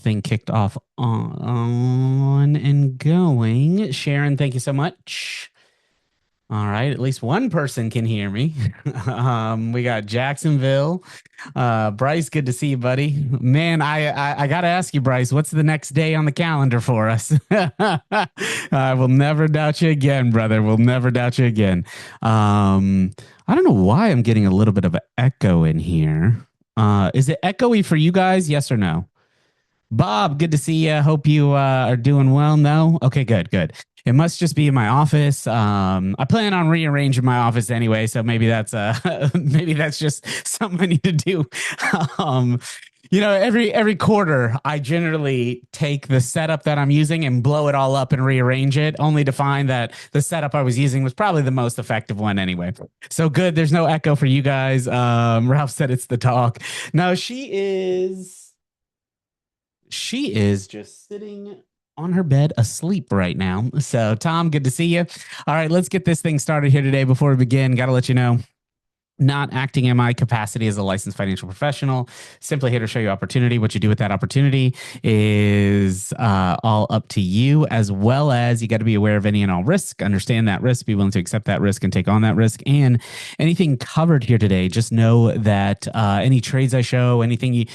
Thing kicked off on and going. Sharon, thank you so much. All right, at least one person can hear me. We got Jacksonville. Bryce, good to see you, buddy. Man, I gotta ask you, Bryce, what's the next day on the calendar for us? I will never doubt you again, brother. We'll never doubt you again. I don't know why I'm getting a little bit of an echo in here. Is it echoey for you guys? Yes or no? Bob, good to see you. Hope you are doing well. No? Okay, good, good. It must just be in my office. I plan on rearranging my office anyway, so maybe that's maybe that's just something I need to do. um, every quarter, I generally take the setup that I'm using and blow it all up and rearrange it, only to find that the setup I was using was probably the most effective one anyway. So good. There's no echo for you guys. Ralph said it's the talk. No, she is just sitting on her bed asleep right now. So, Tom, good to see you. All right, let's get this thing started here today. Before we begin, got to let you know not acting in my capacity as a licensed financial professional, simply here to show you opportunity. What you do with that opportunity is all up to you, as well as you got to be aware of any and all risk, understand that risk, be willing to accept that risk and take on that risk. And anything covered here today, just know that any trades I show, anything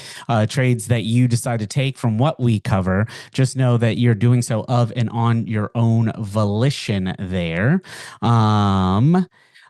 trades that you decide to take from what we cover, just know that you're doing so of and on your own volition there.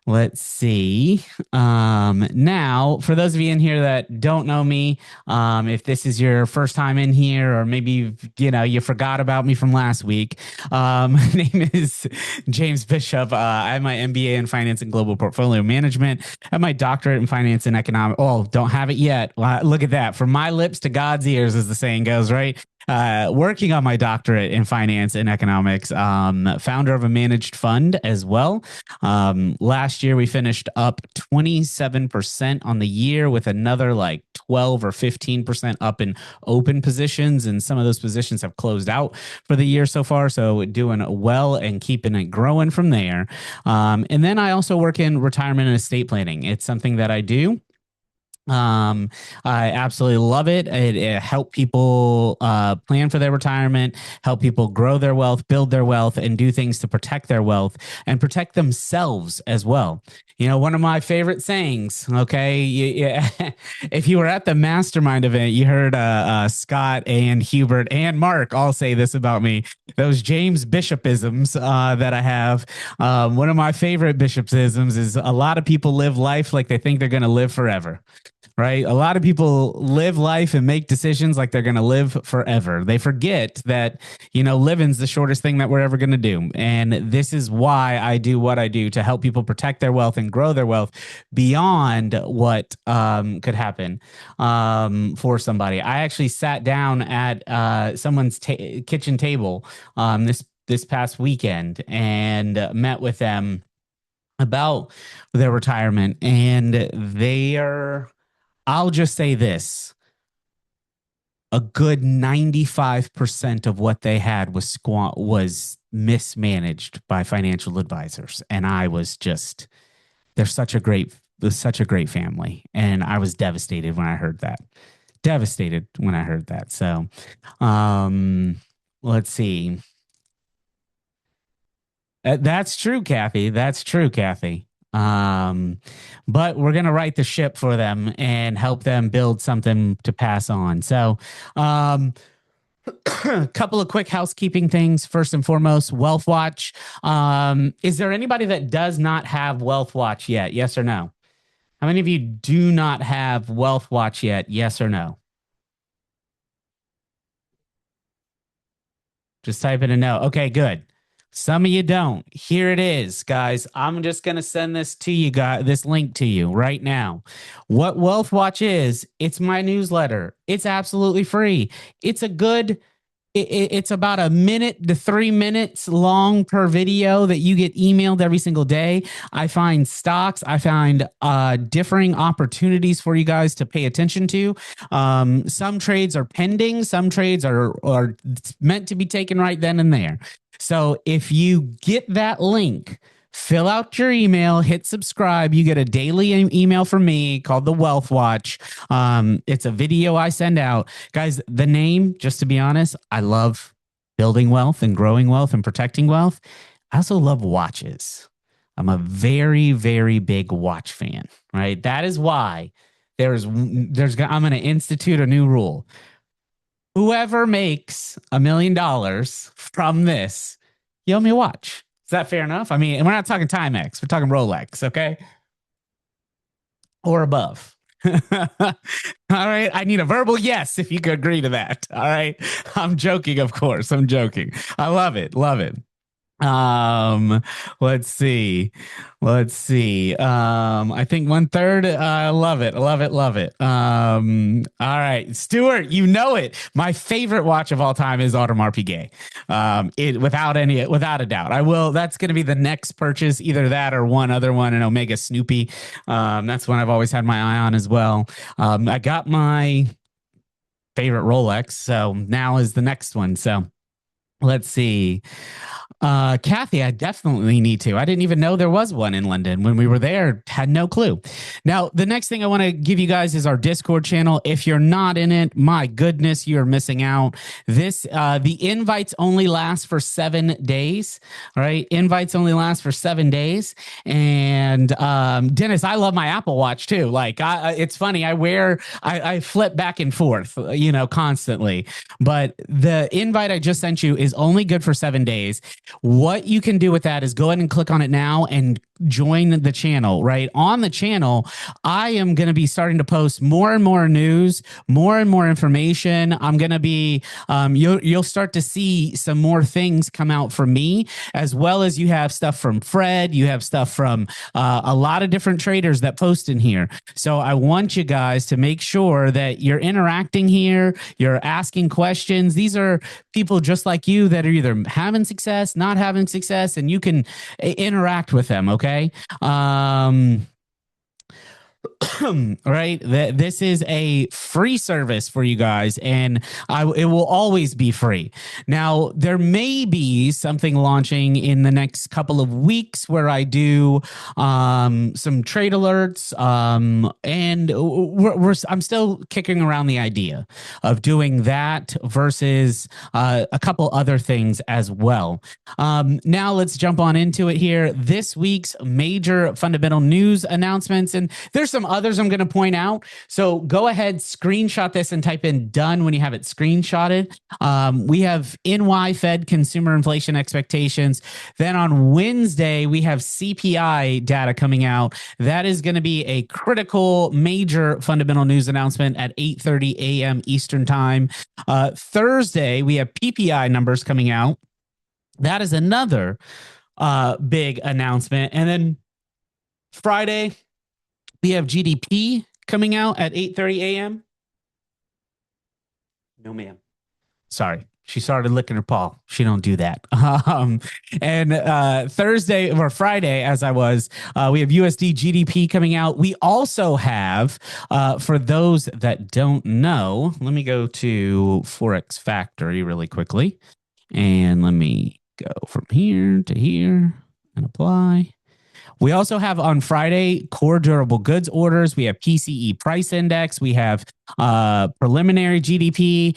Let's see. Now, for those of you in here that don't know me, if this is your first time in here, or maybe you forgot about me from last week, my name is James Bishop. I have my MBA in Finance and Global Portfolio Management. I have my doctorate in Finance and Economics. Oh, don't have it yet. Look at that. From my lips to God's ears, as the saying goes, right? Working on my doctorate in finance and economics, founder of a managed fund as well. Last year, we finished up 27% on the year, with another like 12 or 15% up in open positions. And some of those positions have closed out for the year so far. So doing well and keeping it growing from there. And then I also work in retirement and estate planning. It's something that I do. I absolutely love it. It help people plan for their retirement, help people grow their wealth, build their wealth, and do things to protect their wealth and protect themselves as well. One of my favorite sayings, okay? If you were at the mastermind event, you heard Scott and Hubert and Mark all say this about me. Those James Bishopisms that I have. One of my favorite Bishopisms is a lot of people live life like they think they're going to live forever. Right? A lot of people live life and make decisions like they're going to live forever. They forget that, living's the shortest thing that we're ever going to do. And this is why I do what I do, to help people protect their wealth and grow their wealth beyond what could happen for somebody. I actually sat down at someone's kitchen table this past weekend and met with them about their retirement, and I'll just say this: a good 95% of what they had was mismanaged by financial advisors. And they're such a great family. And I was devastated when I heard that. Devastated when I heard that. So, let's see. That's true, Kathy. That's true, Kathy. But we're going to right the ship for them and help them build something to pass on. So, a couple of quick housekeeping things. First and foremost, Wealth Watch. Is there anybody that does not have Wealth Watch yet? Yes or no? How many of you do not have Wealth Watch yet? Yes or no? Just type in a no. Okay, good. Some of you don't. Here it is, guys. I'm just going to send this to you guys, this link to you right now. What Wealth Watch is, it's my newsletter. It's absolutely free. It's a good it's about a minute to 3 minutes long per video that you get emailed every single day. I find stocks, I find differing opportunities for you guys to pay attention to. Some trades are pending, some trades are meant to be taken right then and there. So if you get that link, fill out your email, hit subscribe. You get a daily email from me called the Wealth Watch. It's a video I send out. Guys, the name, just to be honest, I love building wealth and growing wealth and protecting wealth. I also love watches. I'm a very, very big watch fan, right? That is why I'm going to institute a new rule. Whoever makes $1 million from this, you owe me a watch. Is that fair enough? I mean, and we're not talking Timex, we're talking Rolex, okay? Or above. All right. I need a verbal yes if you could agree to that. All right. I'm joking, of course. I'm joking. I love it. Love it. Let's see. I think 1/3. I love it. Love it. All right, Stuart, you know it. My favorite watch of all time is Audemars Piguet. Without a doubt. That's going to be the next purchase, either that or one other one, an Omega Snoopy. That's one I've always had my eye on as well. I got my favorite Rolex, so now is the next one. So let's see. Kathy, I definitely need to. I didn't even know there was one in London when we were there. Had no clue. Now, the next thing I want to give you guys is our Discord channel. If you're not in it, my goodness, you're missing out. The invites only last for 7 days. All right, invites only last for 7 days. And Dennis, I love my Apple Watch too. Like, it's funny. I flip back and forth, constantly. But the invite I just sent you is only good for 7 days. What you can do with that is go ahead and click on it now and join the channel. Right on the channel, I am going to be starting to post more and more news, more and more information. I'm going to be you'll start to see some more things come out from me, as well as you have stuff from Fred, you have stuff from a lot of different traders that post in here. So I want you guys to make sure that you're interacting here, you're asking questions. These are people just like you that are either having success, not having success, and you can interact with them. Okay. Right. This is a free service for you guys, and it will always be free. Now, there may be something launching in the next couple of weeks where I do some trade alerts, and I'm still kicking around the idea of doing that versus a couple other things as well. Now, let's jump on into it here. This week's major fundamental news announcements, and there's some others I'm going to point out. So go ahead, screenshot this and type in done when you have it screenshotted. We have NY Fed consumer inflation expectations. Then on Wednesday, we have CPI data coming out. That is going to be a critical major fundamental news announcement at 8:30 a.m. Eastern time. Thursday, we have PPI numbers coming out. That is another big announcement. And then Friday, we have GDP coming out at 8:30 a.m. No, ma'am. Sorry. She started licking her paw. She don't do that. And Thursday or Friday, as we have USD GDP coming out. We also have, for those that don't know, let me go to Forex Factory really quickly. And let me go from here to here and apply. We also have on Friday core durable goods orders. We have PCE price index. We have preliminary GDP.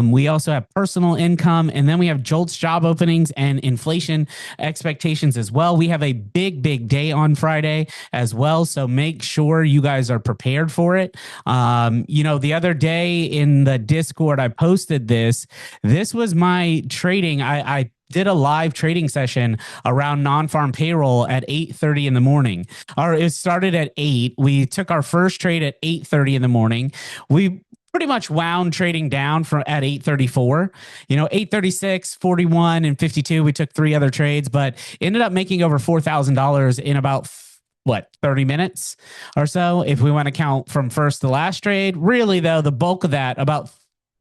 We also have personal income. And then we have JOLTS job openings and inflation expectations as well. We have a big, big day on Friday as well. So make sure you guys are prepared for it. The other day in the Discord, I posted this. This was my trading. I did a live trading session around non-farm payroll at 8:30 in the morning. It started at 8. We took our first trade at 8:30 in the morning. We pretty much wound trading down from at 8:34, 8:36, 41, and 52. We took 3 other trades, but ended up making over $4,000 in about 30 minutes or so. If we want to count from first to last trade, really though, the bulk of that, about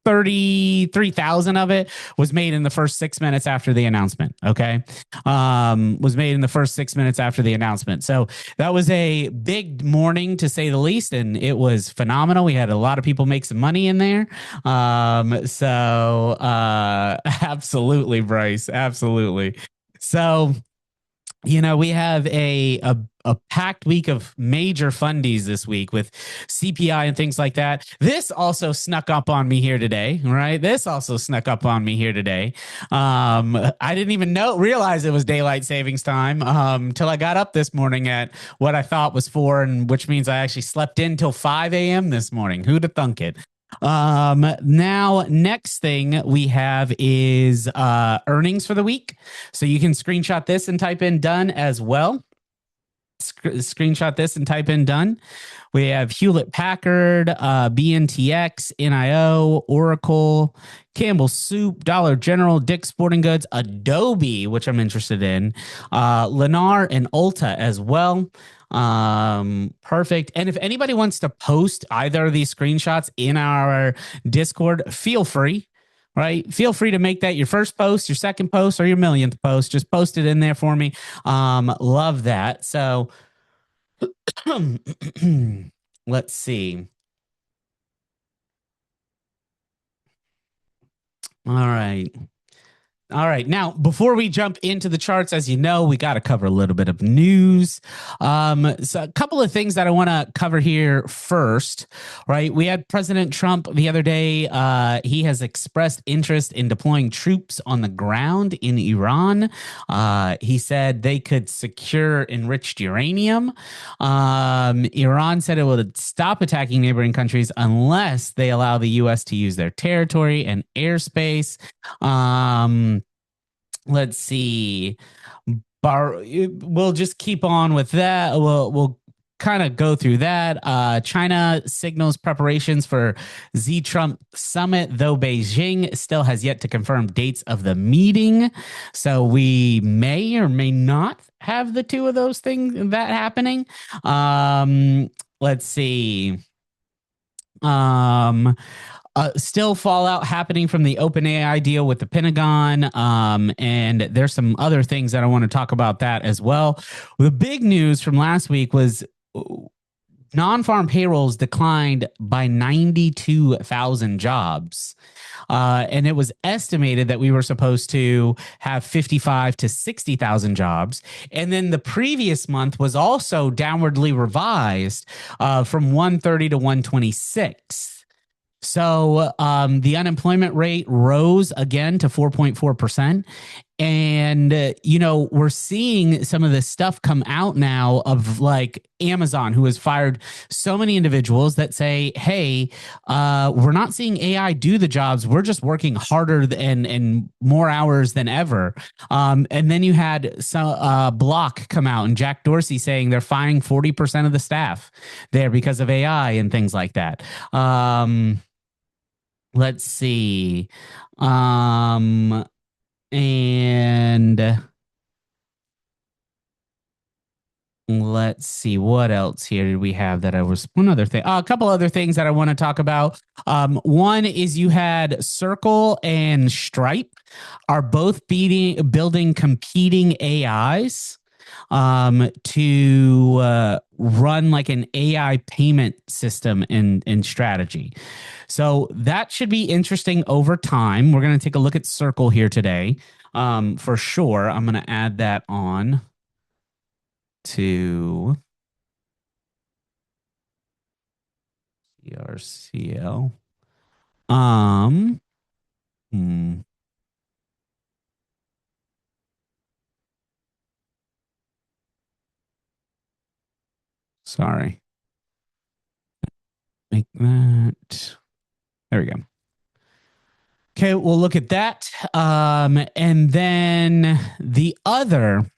33,000 of it was made in the first 6 minutes after the announcement. Okay. Was made in the first 6 minutes after the announcement. So that was a big morning to say the least. And it was phenomenal. We had a lot of people make some money in there. Absolutely, Bryce. Absolutely. So We have a packed week of major fundies this week with CPI and things like that. This also snuck up on me here today, right? This also snuck up on me here today. I didn't even realize it was daylight savings time till I got up this morning at what I thought was 4, and which means I actually slept in till 5 a.m. this morning. Who'd have thunk it? Now next thing we have is earnings for the week. So you can screenshot this and type in done as well. Screenshot this and type in done. We have Hewlett Packard, BNTX, NIO, Oracle, Campbell Soup, Dollar General, Dick's Sporting Goods, Adobe, which I'm interested in, Lennar and Ulta as well. Perfect. And if anybody wants to post either of these screenshots in our Discord, feel free. Right. Feel free to make that your first post, your second post, or your millionth post. Just post it in there for me. Love that. So let's see. All right. All right. Now, before we jump into the charts, as you know, we got to cover a little bit of news. So a couple of things that I want to cover here first, right? We had President Trump the other day. He has expressed interest in deploying troops on the ground in Iran. He said they could secure enriched uranium. Iran said it would stop attacking neighboring countries unless they allow the U.S. to use their territory and airspace. Let's see. We'll just keep on with that. We'll kind of go through that. China signals preparations for Xi Trump summit, though Beijing still has yet to confirm dates of the meeting. So we may or may not have the two of those things that happening. Let's see. Still fallout happening from the OpenAI deal with the Pentagon. And there's some other things that I want to talk about that as well. The big news from last week was non-farm payrolls declined by 92,000 jobs. And it was estimated that we were supposed to have 55 to 60,000 jobs. And then the previous month was also downwardly revised from 130 to 126. So the unemployment rate rose again to 4.4%. And, we're seeing some of this stuff come out now of like Amazon, who has fired so many individuals that say, hey, we're not seeing AI do the jobs. We're just working harder and more hours than ever. And then you had some Block come out and Jack Dorsey saying they're firing 40% of the staff there because of AI and things like that. Let's see. And let's see what else here did we have that I was one other thing. A couple other things that I want to talk about. One is you had Circle and Stripe are both building competing AIs to run like an AI payment system and strategy. So that should be interesting over time. We're going to take a look at Circle here today for sure. I'm going to add that on to CRCL. Sorry. Make that. There we go. Okay, we'll look at that. And then the other.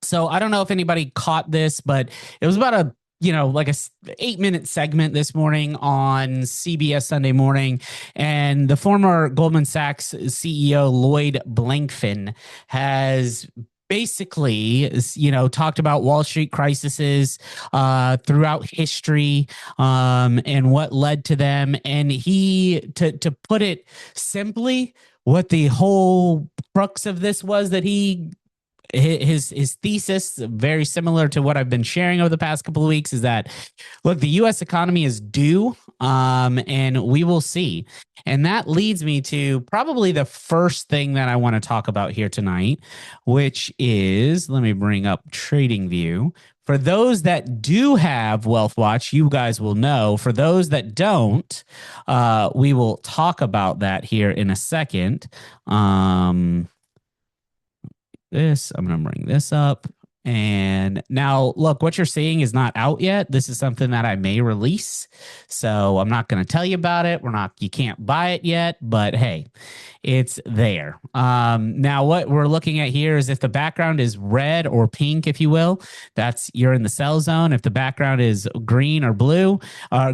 So I don't know if anybody caught this, but it was about a like a 8-minute segment this morning on CBS Sunday Morning. And the former Goldman Sachs CEO, Lloyd Blankfein, has basically, talked about Wall Street crises throughout history and what led to them. And he, to put it simply, what the whole crux of this was that his thesis, very similar to what I've been sharing over the past couple of weeks, is that look, the U.S. economy is due And we will see. And that leads me to probably the first thing that I want to talk about here tonight, which is, let me bring up TradingView. For those that do have Wealth Watch, you guys will know. For those that don't, we will talk about that here in a second. I'm going to bring this up. And now, look, what you're seeing is not out yet. This is something that I may release. So I'm not going to tell you about it. You can't buy it yet, but hey, it's there. Now, what we're looking at here is if the background is red or pink, if you will, you're in the sell zone. If the background is green or blue,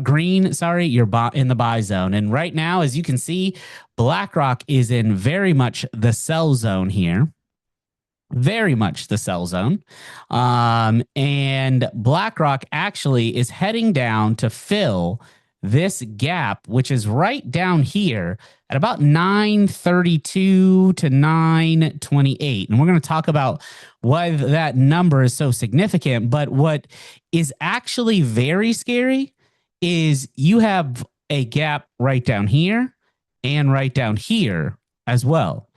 green, sorry, you're in the buy zone. And right now, as you can see, BlackRock is in very much the sell zone here. Very much the sell zone. And BlackRock actually is heading down to fill this gap, which is right down here at about 932 to 928. And we're going to talk about why that number is so significant. But what is actually very scary is you have a gap right down here and right down here as well.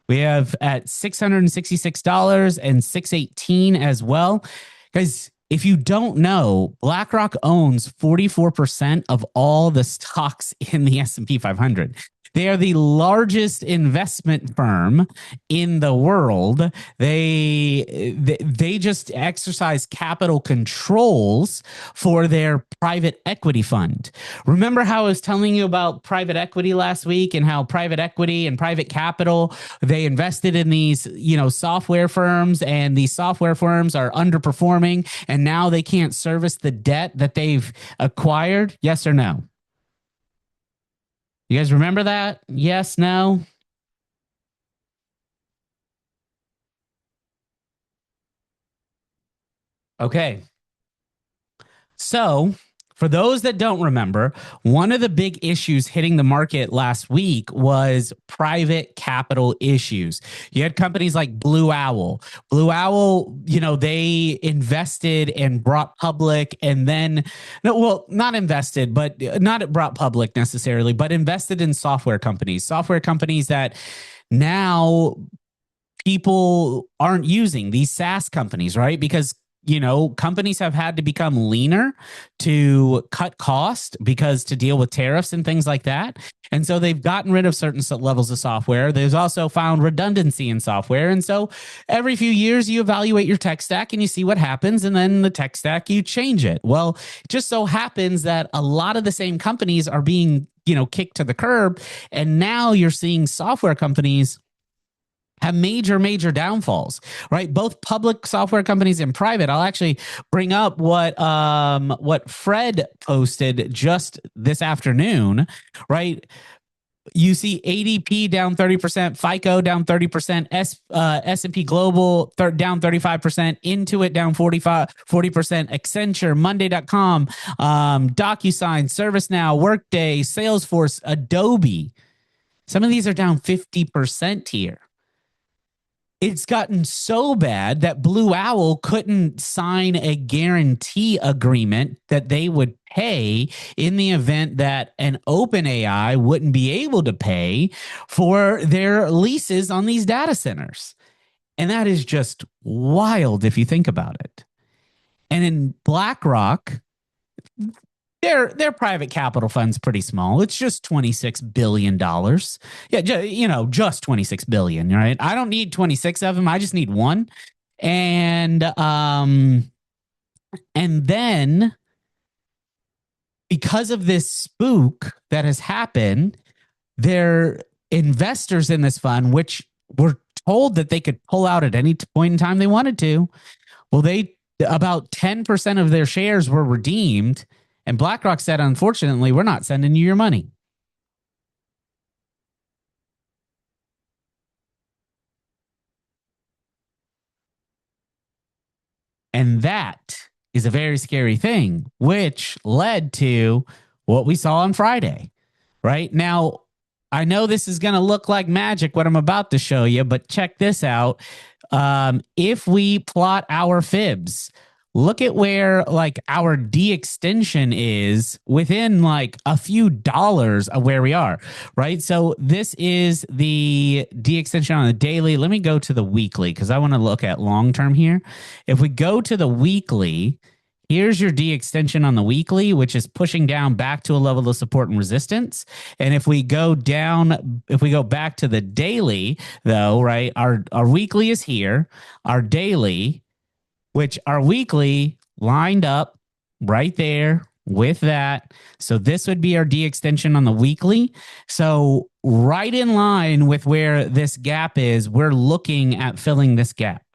We have at $666 and $618 as well. Guys, if you don't know, BlackRock owns 44% of all the stocks in the S&P 500. They are the largest investment firm in the world. They just exercise capital controls for their private equity fund. Remember how I was telling you about private equity last week and how private equity and private capital, they invested in these, software firms, and these software firms are underperforming and now they can't service the debt that they've acquired? Yes or no? You guys remember that? Yes, no? Okay. So, for those that don't remember, one of the big issues hitting the market last week was private capital issues. You had companies like Blue Owl. Blue Owl, they invested and brought public, and then, no, well, not invested, but not brought public necessarily, but invested in software companies that now people aren't using, these SaaS companies, right? Because companies have had to become leaner to cut cost because to deal with tariffs and things like that. And so they've gotten rid of certain levels of software. There's also found redundancy in software. And so every few years you evaluate your tech stack and you see what happens. And then the tech stack, you change it. Well, it just so happens that a lot of the same companies are being, kicked to the curb. And now you're seeing software companies have major downfalls, right? Both public software companies and private. I'll actually bring up what Fred posted just this afternoon, right? You see ADP down 30%, FICO down 30%, S&P Global down 35%, Intuit down 40%, Accenture, Monday.com, DocuSign, ServiceNow, Workday, Salesforce, Adobe. Some of these are down 50% here. It's gotten so bad that Blue Owl couldn't sign a guarantee agreement that they would pay in the event that an OpenAI wouldn't be able to pay for their leases on these data centers. And that is just wild if you think about it. And in BlackRock, their private capital fund's pretty small. It's just $26 billion. Yeah, just $26 billion, right? I don't need 26 of them. I just need one. And then because of this spook that has happened, their investors in this fund, which were told that they could pull out at any point in time they wanted to, well, about 10% of their shares were redeemed. And BlackRock said, unfortunately, we're not sending you your money. And that is a very scary thing, which led to what we saw on Friday, right? Now, I know this is going to look like magic, what I'm about to show you, but check this out. If we plot our fibs, look at where like our de-extension is within like a few dollars of where we are, right? So this is the de-extension on the daily. Let me go to the weekly because I want to look at long term here. If we go to the weekly, here's your de-extension on the weekly, which is pushing down back to a level of support and resistance. And if we go down, if we go back to the daily, though, right, our weekly is here, our daily, which our weekly lined up right there with that. So this would be our de-extension on the weekly. So right in line with where this gap is, we're looking at filling this gap.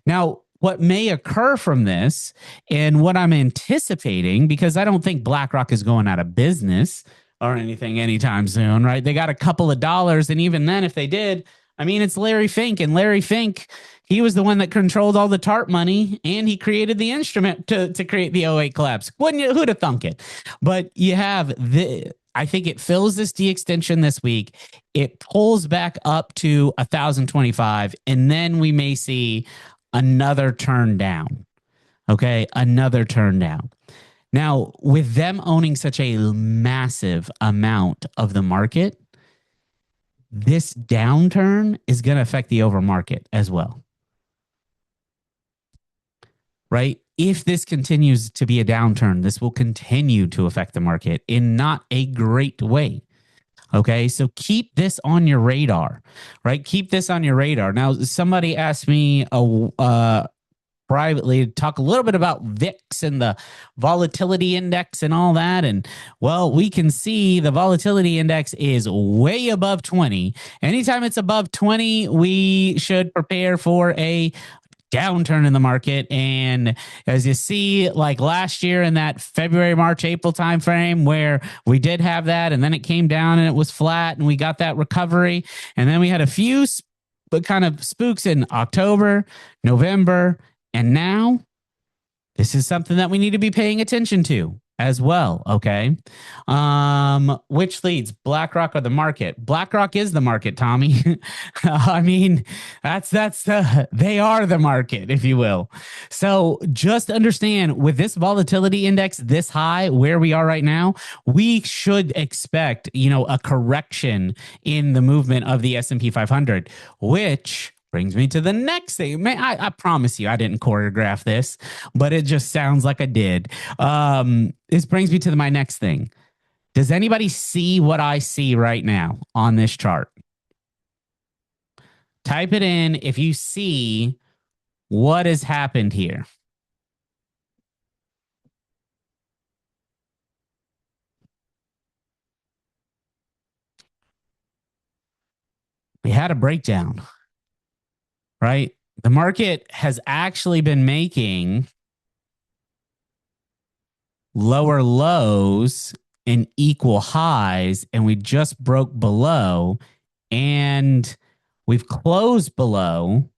Now, what may occur from this and what I'm anticipating, because I don't think BlackRock is going out of business or anything anytime soon, right? They got a couple of dollars. And even then, if they did, I mean, it's Larry Fink. And Larry Fink, he was the one that controlled all the TARP money and he created the instrument to create the '08 collapse. Wouldn't you? Who'd have thunk it? But you have the. I think it fills this de-extension this week. It pulls back up to 1,025, and then we may see another turn down. Okay, another turn down. Now, with them owning such a massive amount of the market, this downturn is going to affect the over market as well. Right? If this continues to be a downturn, this will continue to affect the market in not a great way. Okay, so keep this on your radar, right? Keep this on your radar. Now, somebody asked me privately to talk a little bit about VIX and the volatility index and all that. And well, we can see the volatility index is way above 20. Anytime it's above 20, we should prepare for a downturn in the market. And as you see, like last year in that February, March, April timeframe where we did have that, and then it came down and it was flat and we got that recovery. And then we had a few kind of spooks in October, November, and now this is something that we need to be paying attention to as well. Okay. Which leads, BlackRock or the market? BlackRock is the market, Tommy. I mean, they are the market, if you will. So just understand, with this volatility index this high, where we are right now, we should expect, a correction in the movement of the S&P 500, which brings me to the next thing. Man, I promise you I didn't choreograph this, but it just sounds like I did. This brings me to my next thing. Does anybody see what I see right now on this chart? Type it in if you see what has happened here. We had a breakdown. Right? The market has actually been making lower lows and equal highs, and we just broke below, and we've closed below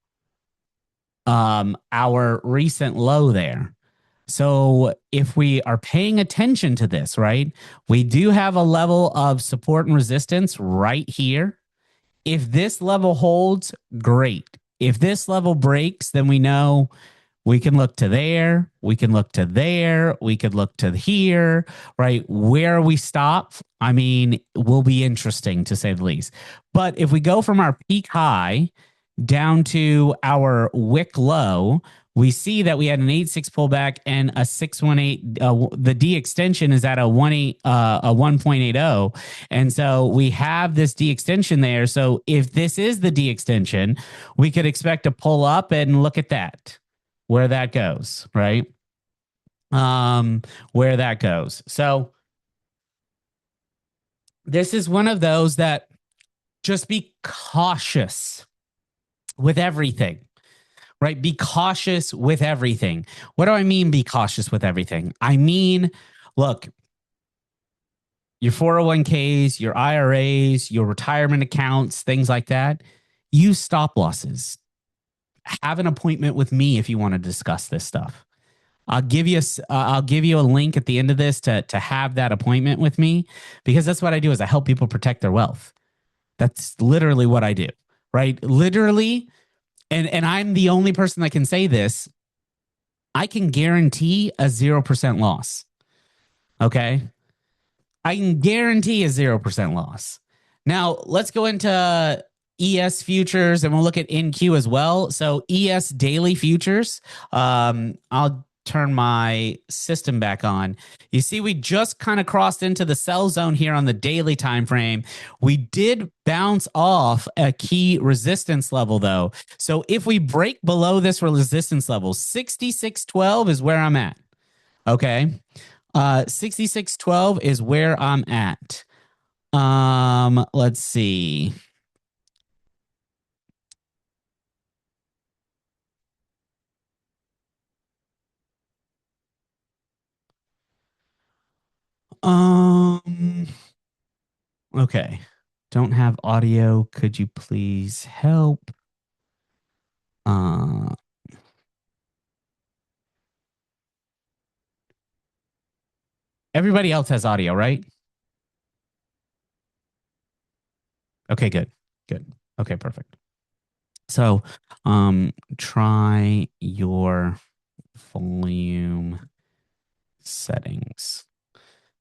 our recent low there. So if we are paying attention to this, right, we do have a level of support and resistance right here. If this level holds, great. If this level breaks, then we know we can look to there, we can look to there, we could look to here, right? Where we stop, I mean, will be interesting to say the least. But if we go from our peak high down to our wick low, we see that we had an 8.6 pullback and a 6.18. The D extension is at a 1.80. And so we have this D extension there. So if this is the D extension, we could expect to pull up and look at that, where that goes, right? Where that goes. So this is one of those that just be cautious with everything. Right? Be cautious with everything. What do I mean, be cautious with everything? I mean, look, your 401ks, your IRAs, your retirement accounts, things like that, use stop losses. Have an appointment with me if you want to discuss this stuff. I'll give you a link at the end of this to have that appointment with me, because that's what I do is I help people protect their wealth. That's literally what I do, right? Literally. And I'm the only person that can say this. I can guarantee a 0% loss. Okay. I can guarantee a 0% loss. Now, let's go into ES futures and we'll look at NQ as well. So, ES daily futures, I'll turn my system back on. You see, we just kind of crossed into the sell zone here on the daily time frame. We did bounce off a key resistance level, though. So, if we break below this resistance level, 66.12 is where I'm at. Okay. 6612 is where I'm at. Let's see. Um, okay. Don't have audio. Could you please help? Uh, Everybody else has audio, right? Okay, good. Good. Okay, perfect. So, try your volume settings.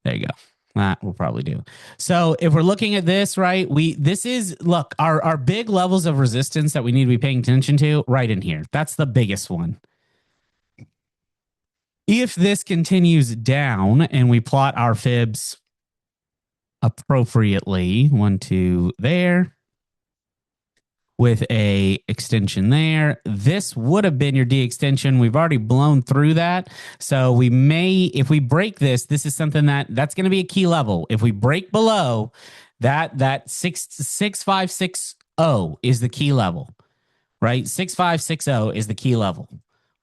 There you go. That will probably do. So if we're looking at this, right, this is look, our big levels of resistance that we need to be paying attention to right in here. That's the biggest one. If this continues down and we plot our fibs appropriately, 1, 2 there, with a extension there. This would have been your D extension. We've already blown through that. So we may, if we break this, this is something that's going to be a key level. If we break below that 6560 is the key level, right? 6560 is the key level.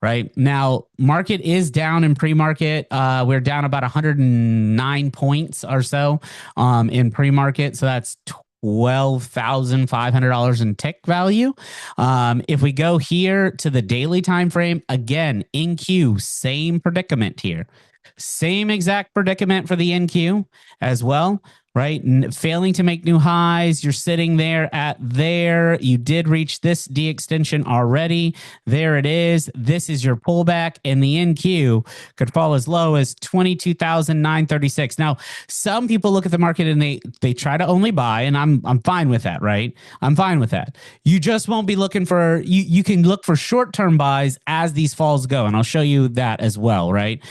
Right now, market is down in pre-market. We're down about 109 points or so in pre-market. So that's $12,500 in tick value. If we go here to the daily time frame, again, NQ, same predicament here. Same exact predicament for the NQ as well, right? Failing to make new highs. You're sitting there at there. You did reach this D extension already. There it is. This is your pullback, and the NQ could fall as low as 22,936. Now, some people look at the market and they try to only buy, and I'm fine with that, right? I'm fine with that. You just won't be looking for you can look for short-term buys as these falls go, and I'll show you that as well, right?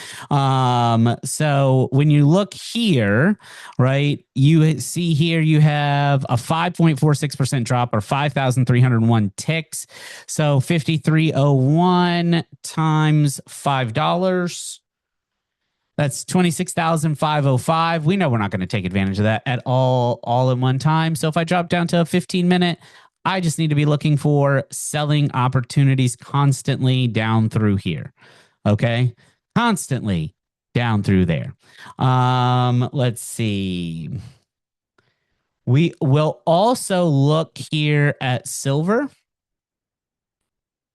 So when you look here, right, you see here you have a 5.46% drop or 5,301 ticks. So 5,301 times $5. That's 26,505. We know we're not going to take advantage of that at all in one time. So if I drop down to a 15-minute, I just need to be looking for selling opportunities constantly down through here. Okay. Constantly down through there. Let's see. We will also look here at silver.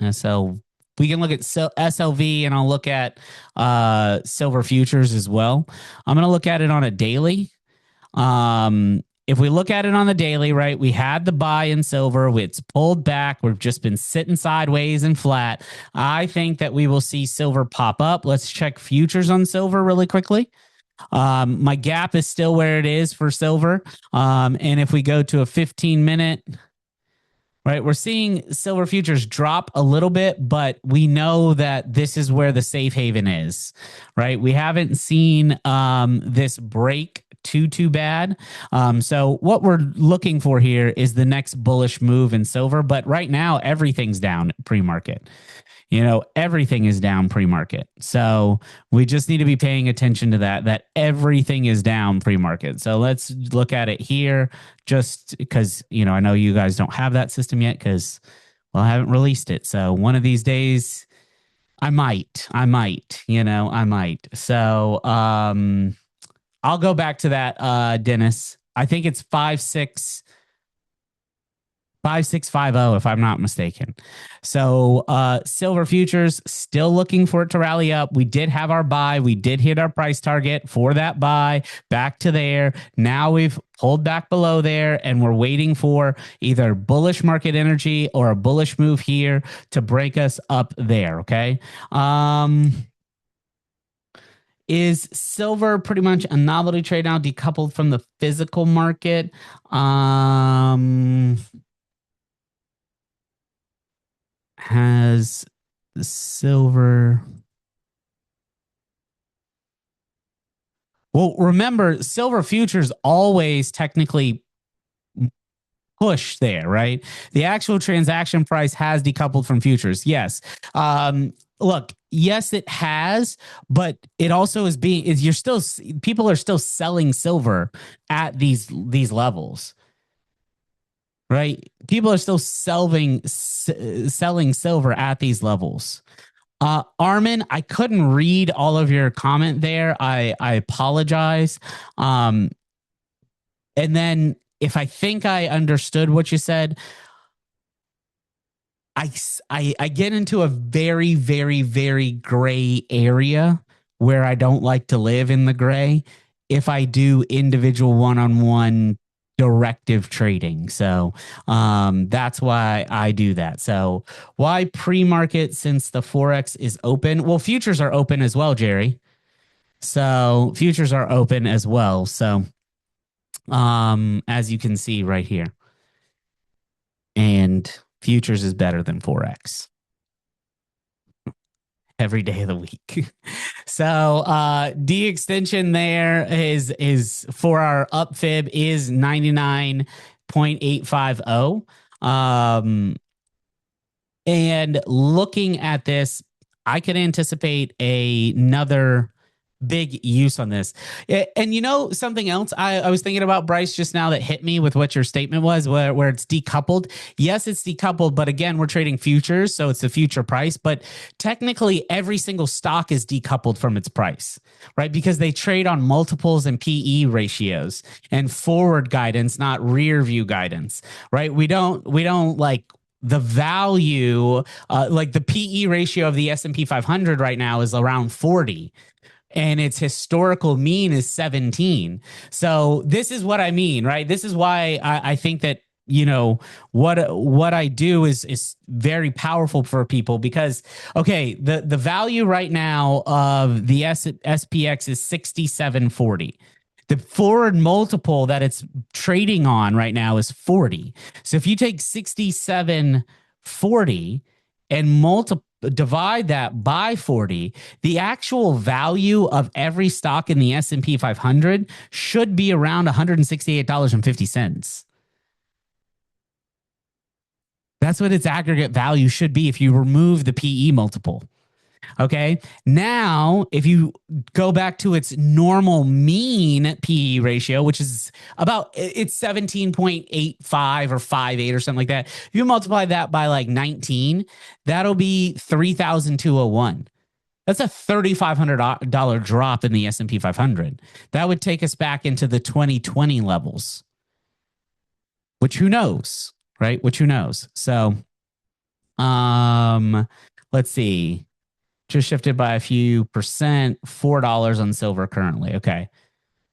And so we can look at SLV, and I'll look at silver futures as well. I'm going to look at it on a daily. If we look at it on the daily, right, we had the buy in silver. It's pulled back. We've just been sitting sideways and flat. I think that we will see silver pop up. Let's check futures on silver really quickly. My gap is still where it is for silver. And if we go to a 15-minute, right, we're seeing silver futures drop a little bit, but we know that this is where the safe haven is, right? We haven't seen this break too bad. So what we're looking for here is the next bullish move in silver. But right now, everything's down pre-market. You know, everything is down pre-market. So we just need to be paying attention to that everything is down pre-market. So let's look at it here just because, you know, I know you guys don't have that system yet because, well, I haven't released it. So one of these days I might. So I'll go back to that, Dennis. I think it's 5, 6. 5650 if I'm not mistaken. So silver futures still looking for it to rally up. We did have our buy. We did hit our price target for that buy back to there. Now we've pulled back below there and we're waiting for either bullish market energy or a bullish move here to break us up there. Okay. Is silver pretty much a novelty trade now, decoupled from the physical market? Has the silver. Well, remember, silver futures always technically push there, right? The actual transaction price has decoupled from futures. Yes. Look, yes, it has, but it also is you're still, people are still selling silver at these levels, right? People are still selling silver at these levels. Armin, I couldn't read all of your comment there. I apologize. And then if I think I understood what you said, I get into a very, very, very gray area where I don't like to live in the gray if I do individual one-on-one directive trading. So that's why I do that. So why pre-market since the Forex is open? Well, futures are open as well, Jerry. So futures are open as well. So as you can see right here. And futures is better than Forex every day of the week. So D extension there is for our up fib is 99.850. And looking at this, I could anticipate another big use on this. And you know, something else I was thinking about, Bryce, just now that hit me with what your statement was, where it's decoupled. Yes, it's decoupled, but again, we're trading futures, so it's the future price. But technically, every single stock is decoupled from its price, right? Because they trade on multiples and PE ratios and forward guidance, not rear view guidance, right? We don't like the value, like the PE ratio of the S&P 500 right now is around 40 and its historical mean is 17. So this is what I mean, right? This is why I think that, you know, what I do is very powerful for people because, okay, the value right now of the SPX is 6740. The forward multiple that it's trading on right now is 40. So if you take 6740 and divide that by 40, the actual value of every stock in the S&P 500 should be around $168.50. That's what its aggregate value should be if you remove the PE multiple. Okay. Now, if you go back to its normal mean PE ratio, which is about it's 17.85 or 58 or something like that. If you multiply that by like 19, that'll be 3,201. That's a $3,500 drop in the S&P 500. That would take us back into the 2020 levels, which who knows, right? Which who knows? So, let's see. Just shifted by a few percent, $4 on silver currently. Okay.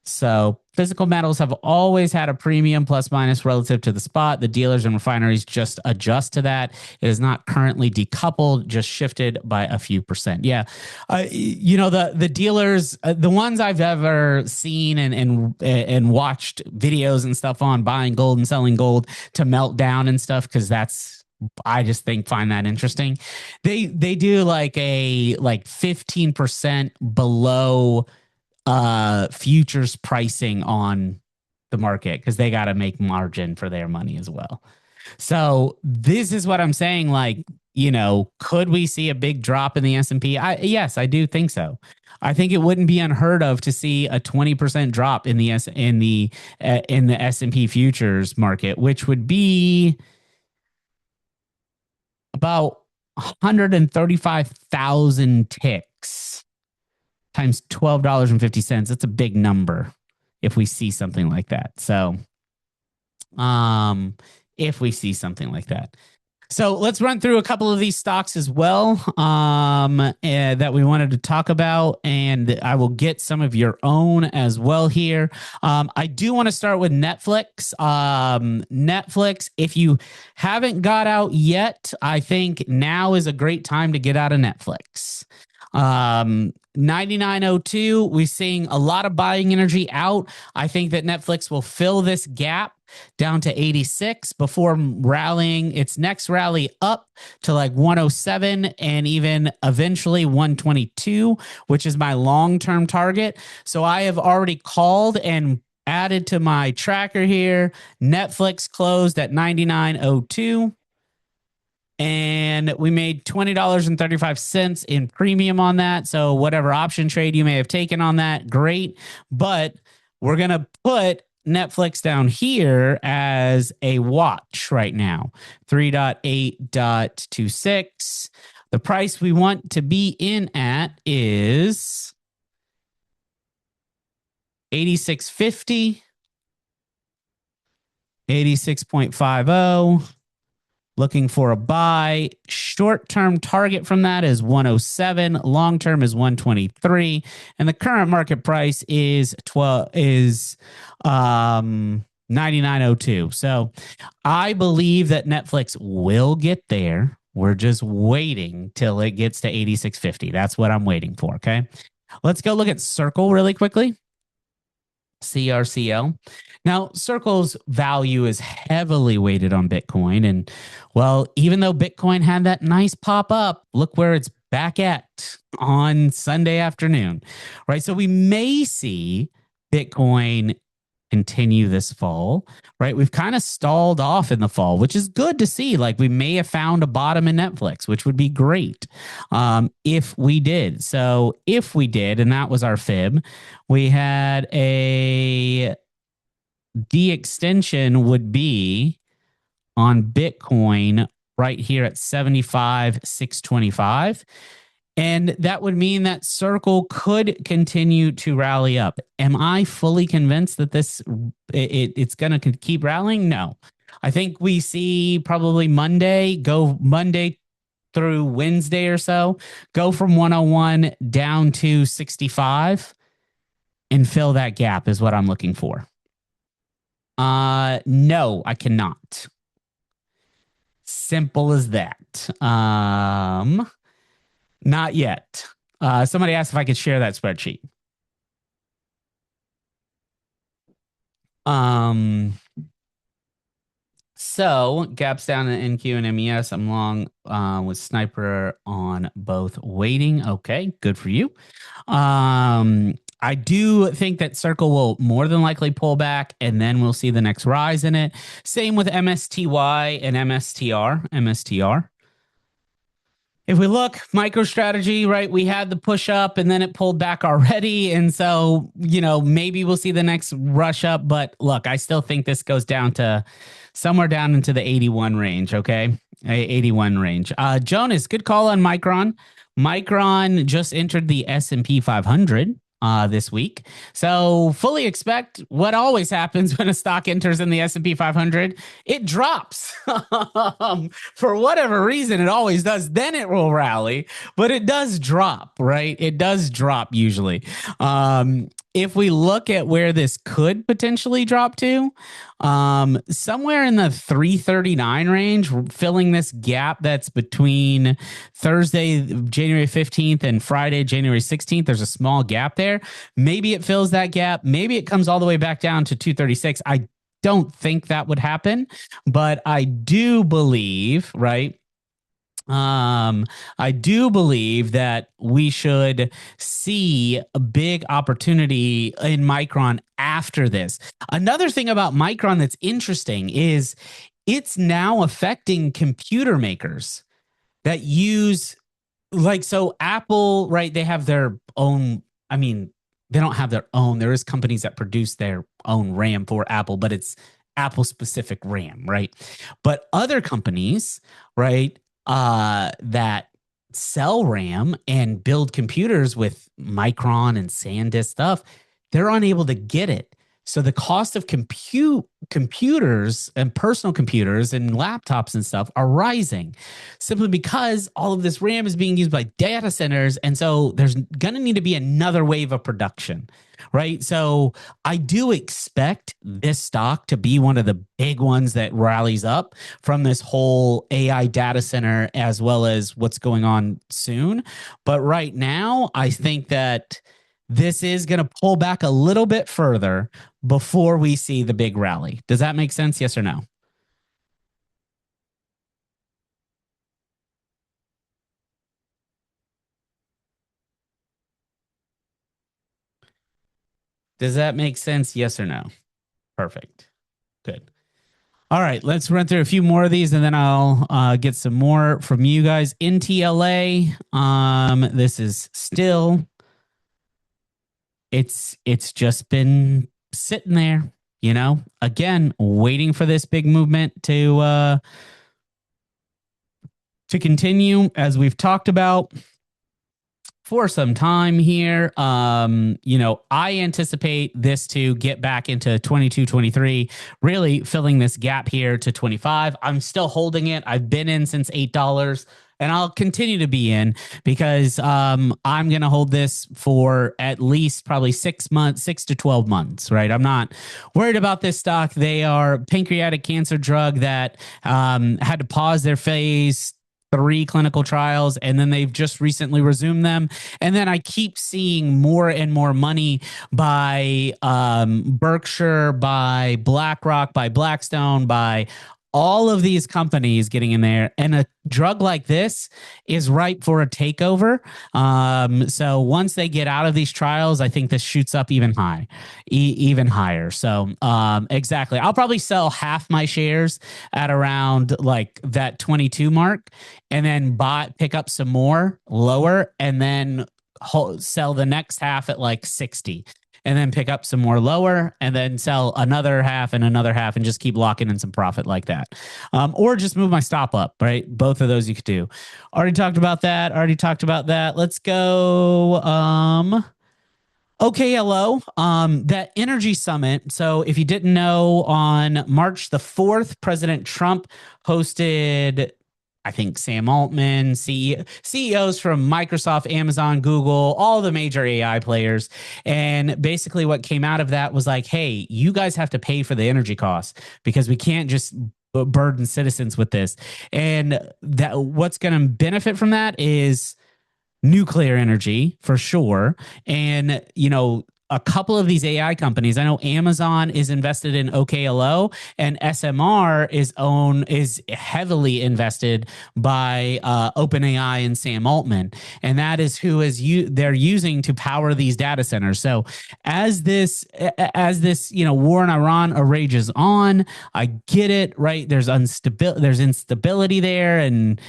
So physical metals have always had a premium plus minus relative to the spot. The dealers and refineries just adjust to that. It is not currently decoupled, just shifted by a few percent. Yeah. You know, the dealers, the ones I've ever seen and watched videos and stuff on buying gold and selling gold to melt down and stuff, because I just find that interesting. They do like 15% below futures pricing on the market because they got to make margin for their money as well. So this is what I'm saying. Like, you know, could we see a big drop in the S&P? Yes, I do think so. I think it wouldn't be unheard of to see a 20% drop in the S&P futures market, which would be about 135,000 ticks times $12.50. That's a big number if we see something like that. So, if we see something like that. So let's run through a couple of these stocks as well that we wanted to talk about, and I will get some of your own as well here. I do want to start with Netflix. Netflix, if you haven't got out yet, I think now is a great time to get out of Netflix. 9902, we're seeing a lot of buying energy out. I think that Netflix will fill this gap down to 86 before rallying its next rally up to like 107 and even eventually 122, which is my long-term target. So I have already called and added to my tracker here. Netflix closed at 99.02. And we made $20.35 in premium on that. So whatever option trade you may have taken on that, great. But we're going to put Netflix down here as a watch right now, 3.8.26. The price we want to be in at is 86.50, 86.50. Looking for a buy. Short-term target from that is 107. Long-term is 123. And the current market price is 99.02. So I believe that Netflix will get there. We're just waiting till it gets to 86.50. That's what I'm waiting for. Okay. Let's go look at Circle really quickly. CRCL. Now, Circle's value is heavily weighted on Bitcoin. And well, even though Bitcoin had that nice pop up, look where it's back at on Sunday afternoon, right? So we may see Bitcoin continue this fall, right? We've kind of stalled off in the fall, which is good to see. Like we may have found a bottom in Netflix, which would be great if we did. So if we did, and that was our fib, we had the extension would be on Bitcoin right here at 75,625. And that would mean that Circle could continue to rally up. Am I fully convinced that it's going to keep rallying? No. I think we see probably Monday through Wednesday or so, go from 101 down to 65 and fill that gap is what I'm looking for. No, I cannot. Simple as that. Not yet. Somebody asked if I could share that spreadsheet. So gaps down in NQ and MES. I'm long with Sniper on both waiting. Okay, good for you. I do think that Circle will more than likely pull back, and then we'll see the next rise in it. Same with MSTY and MSTR. If we look, MicroStrategy, right, we had the push up and then it pulled back already. And so, maybe we'll see the next rush up. But look, I still think this goes down to somewhere down into the 81 range, okay? 81 range. Jonas, good call on Micron. Micron just entered the S&P 500 this week. So fully expect what always happens when a stock enters in the S&P 500. It drops. For whatever reason, it always does. Then it will rally, but it does drop, right? It does drop usually. If we look at where this could potentially drop to, somewhere in the 339 range, filling this gap that's between Thursday, January 15th and Friday, January 16th. There's a small gap there. Maybe it fills that gap. Maybe it comes all the way back down to 236. I don't think that would happen, but I do believe, right? I do believe that we should see a big opportunity in Micron after this. Another thing about Micron that's interesting is it's now affecting computer makers that use, like, so Apple, right? They have their own, they don't have their own. There is companies that produce their own RAM for Apple, but it's Apple specific RAM, right? But other companies, right, that sell RAM and build computers with Micron and SanDisk stuff, they're unable to get it So the cost of computers and personal computers and laptops and stuff are rising simply because all of this RAM is being used by data centers. And so there's going to need to be another wave of production, right? So I do expect this stock to be one of the big ones that rallies up from this whole AI data center as well as what's going on soon. But right now, I think that this is going to pull back a little bit further before we see the big rally. Does that make sense? Yes or no? Does that make sense? Yes or no? Perfect. Good. All right, let's run through a few more of these and then I'll get some more from you guys. NTLA, this is still, it's just been sitting there, again, waiting for this big movement to continue as we've talked about for some time here. I anticipate this to get back into 22, 23, really filling this gap here to 25. I'm still holding it. I've been in since $8 and I'll continue to be in because I'm going to hold this for at least probably 6 months, 6 to 12 months, right? I'm not worried about this stock. They are pancreatic cancer drug that had to pause their phase three clinical trials and then they've just recently resumed them. And then I keep seeing more and more money by Berkshire, by BlackRock, by Blackstone, by all of these companies getting in there. And a drug like this is ripe for a takeover. So once they get out of these trials, I think this shoots up even even higher. So exactly. I'll probably sell half my shares at around like that 22 mark and then pick up some more lower and then sell the next half at like 60 and then pick up some more lower and then sell another half and just keep locking in some profit like that. Or just move my stop up, right? Both of those you could do. Already talked about that. Let's go. OKLO, that energy summit. So if you didn't know, on March the 4th, President Trump hosted, I think, Sam Altman, CEOs from Microsoft, Amazon, Google, all the major AI players. And basically what came out of that was like, hey, you guys have to pay for the energy costs because we can't just burden citizens with this. And that what's going to benefit from that is nuclear energy for sure. And, a couple of these AI companies, I know Amazon is invested in OKLO and SMR is heavily invested by OpenAI and Sam Altman. And that is they're using to power these data centers. So as this, war in Iran rages on, I get it, right? There's instability there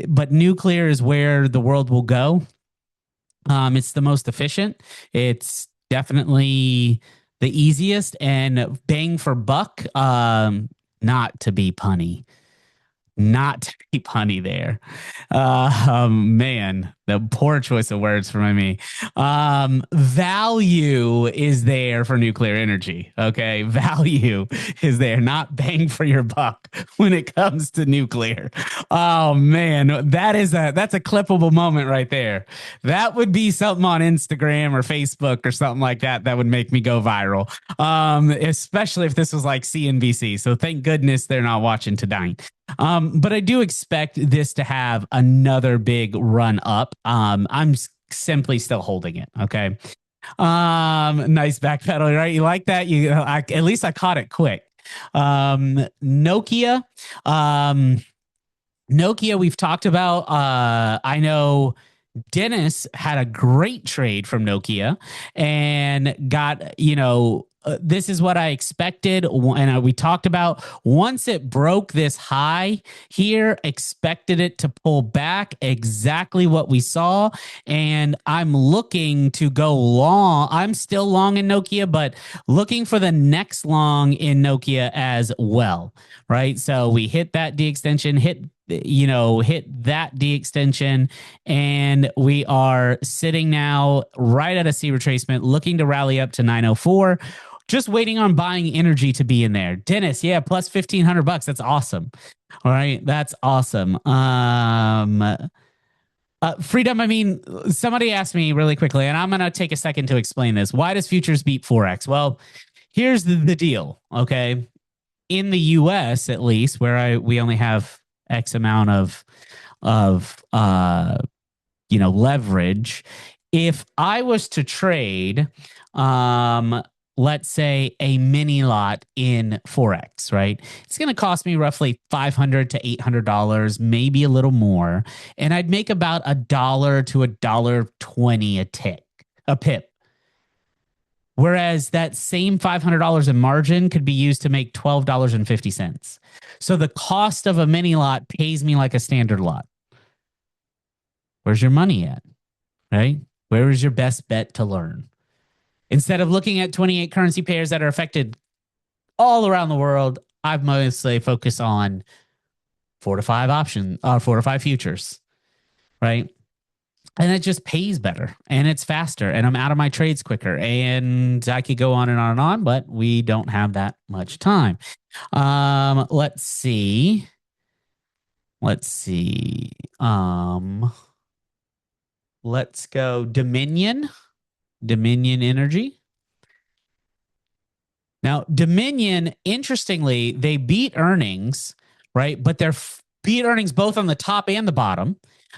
but nuclear is where the world will go. It's the most efficient. It's definitely the easiest and bang for buck. Not to be punny, there. Man, the poor choice of words from me. Value is there for nuclear energy. Okay. Value is there, not bang for your buck when it comes to nuclear. Oh man, that's a clippable moment right there. That would be something on Instagram or Facebook or something like that that would make me go viral. Especially if this was like CNBC. So thank goodness they're not watching tonight. But I do expect this to have another big run up. I'm simply still holding it. Okay. Nice backpedaling, right? You like that? At least I caught it quick. Nokia. Nokia, we've talked about. I know Dennis had a great trade from Nokia and got, this is what I expected. And we talked about once it broke this high here, expected it to pull back, exactly what we saw. And I'm looking to go long. I'm still long in Nokia, but looking for the next long in Nokia as well. Right. So we hit that D extension, hit that D extension, and we are sitting now right at a C retracement, looking to rally up to 904. just waiting on buying energy to be in there. Dennis, yeah, plus $1,500. That's awesome. All right, that's awesome. Freedom, I mean, somebody asked me really quickly, and I'm going to take a second to explain this. Why does futures beat Forex? Well, here's the deal, okay? In the US, at least, where we only have X amount of leverage. If I was to trade, um, let's say a mini lot in Forex, right? It's going to cost me roughly $500 to $800, maybe a little more. And I'd make about $1 to $1.20 a pip. Whereas that same $500 in margin could be used to make $12.50. So the cost of a mini lot pays me like a standard lot. Where's your money at? Right? Where is your best bet to learn? Instead of looking at 28 currency pairs that are affected all around the world, I've mostly focused on 4 to 5 futures, right? And it just pays better and it's faster and I'm out of my trades quicker. And I could go on and on and on, but we don't have that much time. Let's see. Let's see. Let's go Dominion Energy. Now, Dominion, interestingly, they beat earnings, right? But they're beat earnings both on the top and the bottom.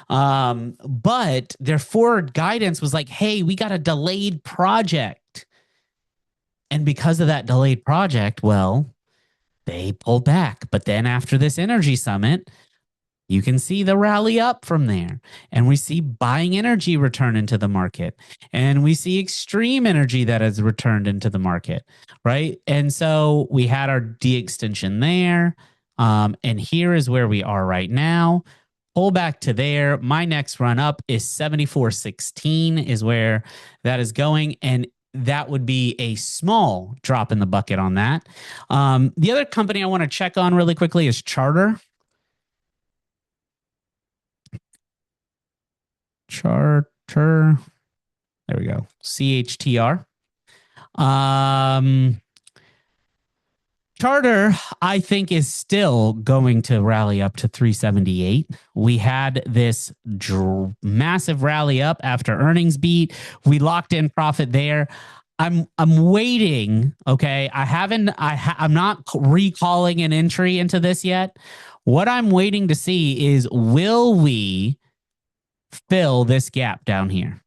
But their forward guidance was like, hey, we got a delayed project. And because of that delayed project, well, they pulled back. But then after this energy summit, you can see the rally up from there. And we see buying energy return into the market. And we see extreme energy that has returned into the market, right? And so we had our de-extension there. And here is where we are right now. Pull back to there. My next run up is 74.16 is where that is going. And that would be a small drop in the bucket on that. The other company I want to check on really quickly is Charter. Charter. There we go. CHTR. Charter, I think, is still going to rally up to 378. We had this massive rally up after earnings beat. We locked in profit there. I'm waiting. Okay, I'm not recalling an entry into this yet. What I'm waiting to see is, will we fill this gap down here?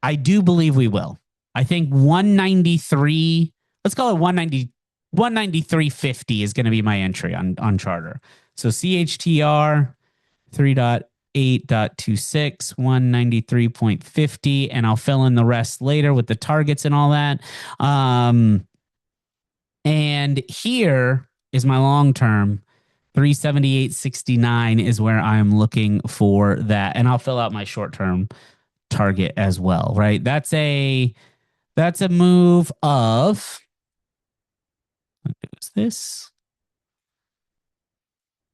I do believe we will. I think 193, let's call it 193.50 is going to be my entry on Charter. So CHTR 3.8.26, 193.50, and I'll fill in the rest later with the targets and all that. And here is my long term. 378.69 is where I'm looking for that. And I'll fill out my short term target as well, right? That's a move of, who's this?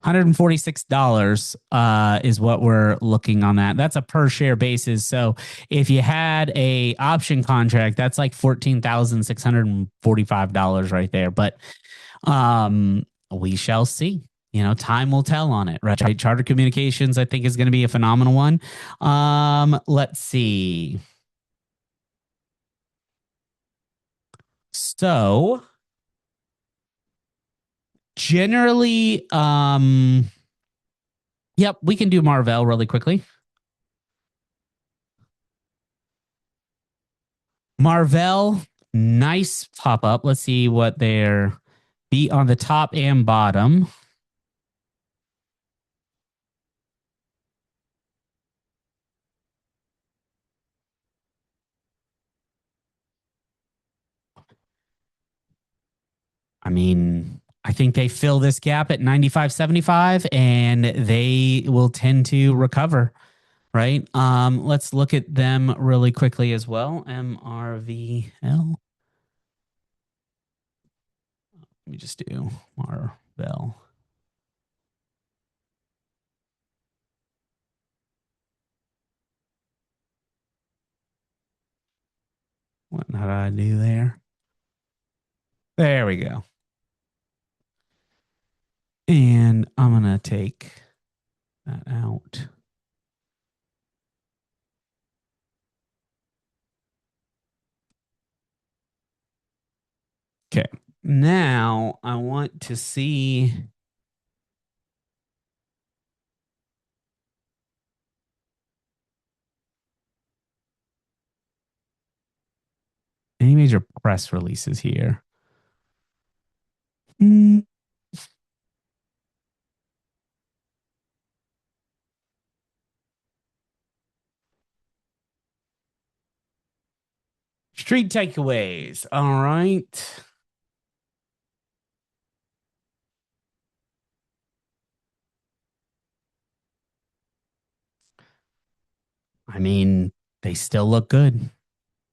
$146 is what we're looking on that. That's a per share basis. So if you had a option contract, that's like $14,645 right there. But we shall see. Time will tell on it, right? Charter Communications, I think, is going to be a phenomenal one. Let's see. So generally, yep, we can do Marvell really quickly. Marvell, nice pop up. Let's see what their beat on the top and bottom. I mean, I think they fill this gap at 95.75 and they will tend to recover, right? Let's look at them really quickly as well. MRVL. Let me just do Marvell. What did I do there? There we go. And I'm going to take that out. Okay. Now I want to see. Any major press releases here? Mm. Street takeaways. All right. I mean, they still look good.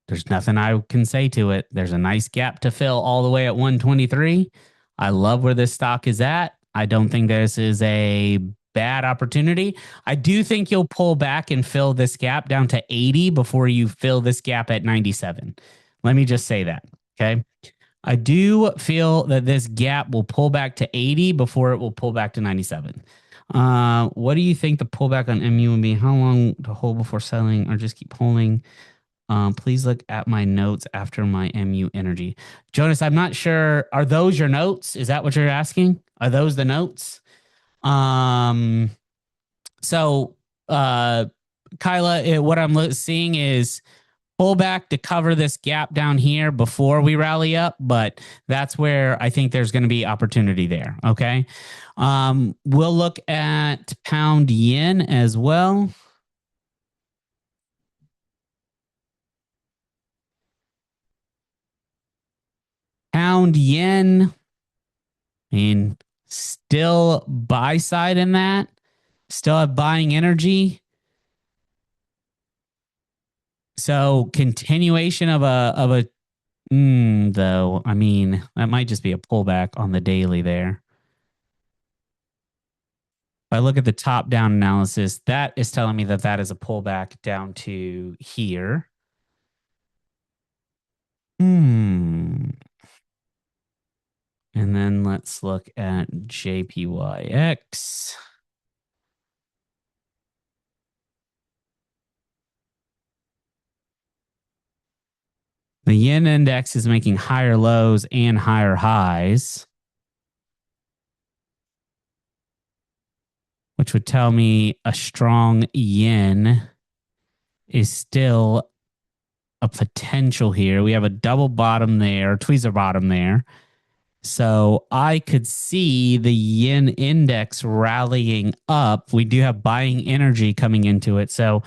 There's nothing I can say to it. There's a nice gap to fill all the way at 123. I love where this stock is at. I don't think this is a bad opportunity. I do think you'll pull back and fill this gap down to 80 before you fill this gap at 97. Let me just say that. Okay. I do feel that this gap will pull back to 80 before it will pull back to 97. What do you think the pullback on MU will be? How long to hold before selling or just keep holding? Please look at my notes after my MU energy. Jonas, I'm not sure. Are those your notes? Is that what you're asking? Are those the notes? Um, so, Kyla, what I'm seeing is pull back to cover this gap down here before we rally up, but that's where I think there's going to be opportunity there. Okay. We'll look at pound yen as well. Pound yen. I mean, still buy side in that. Still have buying energy. So continuation of a though. I mean, that might just be a pullback on the daily there. If I look at the top down analysis, that is telling me that that is a pullback down to here. And then let's look at JPYX. The yen index is making higher lows and higher highs, which would tell me a strong yen is still a potential here. We have a double bottom there, tweezer bottom there. So I could see the yen index rallying up. We do have buying energy coming into it. So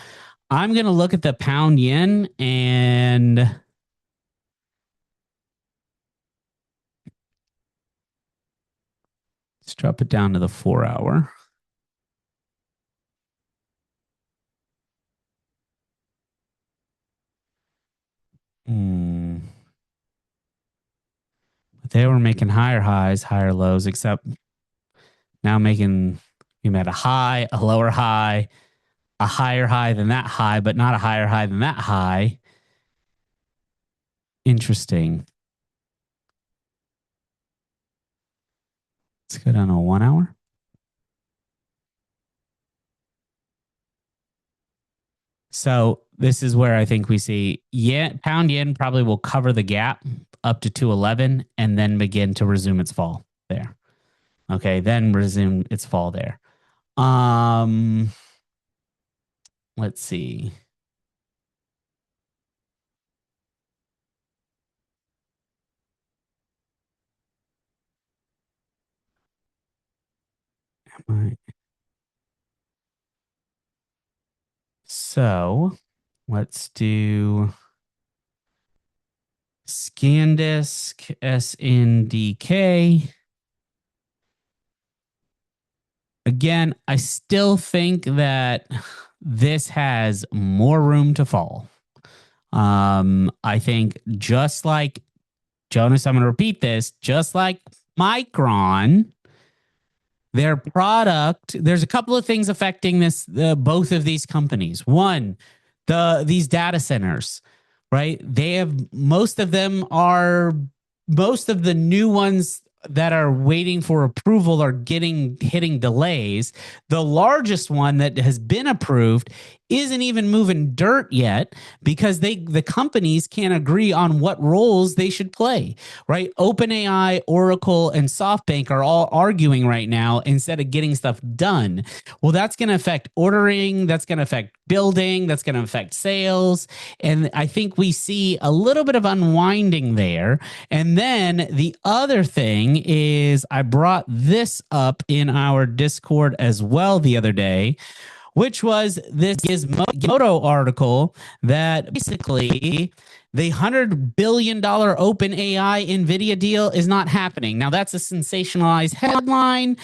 I'm going to look at the pound yen and let's drop it down to the 4-hour. But they were making higher highs, higher lows, except now making we met a high, a lower high, a higher high than that high, but not a higher high than that high. Interesting. Let's go down to 1-hour. So this is where I think we see pound yen probably will cover the gap up to 211 and then begin to resume its fall there. Okay, then resume its fall there. Let's see. So let's do ScanDisk SNDK. Again, I still think that this has more room to fall. I think just like Jonas, I'm going to repeat this, just like Micron, their product, there's a couple of things affecting this, both of these companies. One, these data centers, right? They have most of them are most of the new ones that are waiting for approval are hitting delays. The largest one that has been approved isn't even moving dirt yet because the companies can't agree on what roles they should play, right? OpenAI, Oracle, and SoftBank are all arguing right now instead of getting stuff done. Well, that's going to affect ordering, that's going to affect building, that's going to affect sales. And I think we see a little bit of unwinding there. And then the other thing is I brought this up in our Discord as well the other day, which was this Gizmodo article that basically the $100 billion OpenAI NVIDIA deal is not happening. Now, that's a sensationalized headline.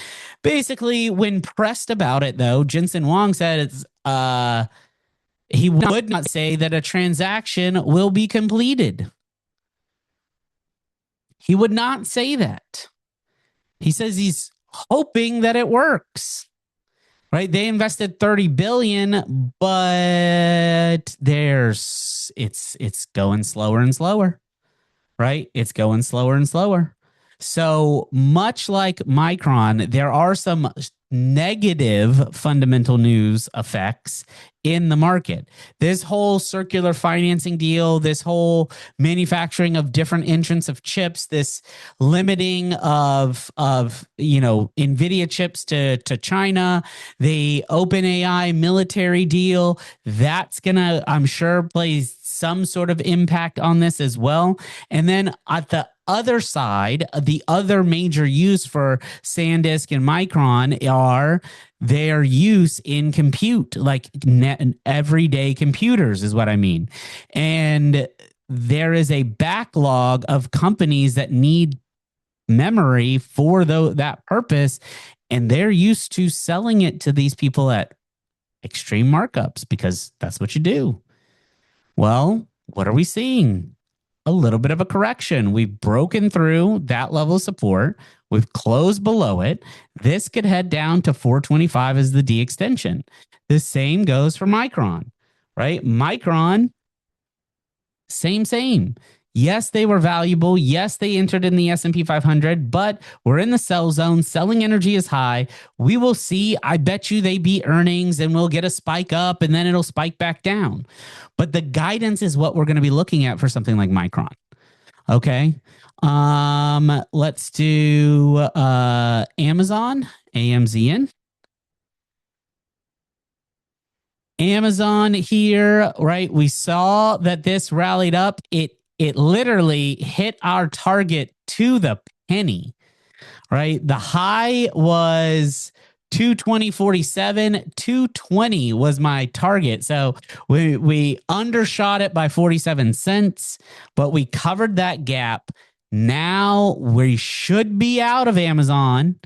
Basically, when pressed about it, though, Jensen Huang said he would not say that a transaction will be completed. He would not say that. He says he's hoping that it works. Right? They invested 30 billion, but it's going slower and slower. Right? It's going slower and slower. So much like Micron, there are some negative fundamental news effects in the market. This whole circular financing deal, this whole manufacturing of different entrants of chips, this limiting of NVIDIA chips to China, the OpenAI military deal, that's gonna, I'm sure, play some sort of impact on this as well. And then at the other side, the other major use for SanDisk and Micron are their use in compute, like everyday computers is what I mean. And there is a backlog of companies that need memory for that purpose, and they're used to selling it to these people at extreme markups because that's what you do. Well, what are we seeing? A little bit of a correction. We've broken through that level of support. We've closed below it. This could head down to 425 as the D extension. The same goes for Micron, right? Micron, same. Yes, they were valuable. Yes, they entered in the S&P 500, but we're in the sell zone. Selling energy is high. We will see. I bet you they beat earnings and we'll get a spike up and then it'll spike back down. But the guidance is what we're going to be looking at for something like Micron. Okay. Let's do Amazon, AMZN. Amazon here, right? We saw that this rallied up. It literally hit our target to the penny, right? The high was 220.47. 220 was my target. So we undershot it by 47 cents, but we covered that gap. Now we should be out of Amazon,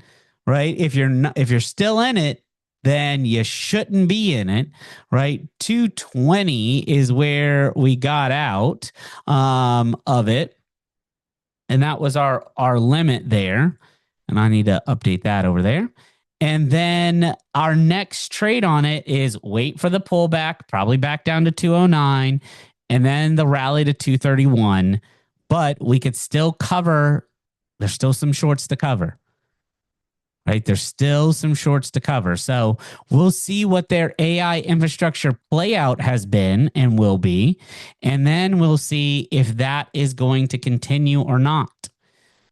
right? If you're still in it, then you shouldn't be in it, right? 220 is where we got out of it. And that was our limit there. And I need to update that over there. And then our next trade on it is wait for the pullback, probably back down to 209, and then the rally to 231. But we could still cover. There's still some shorts to cover. Right? There's still some shorts to cover. So we'll see what their AI infrastructure play out has been and will be. And then we'll see if that is going to continue or not.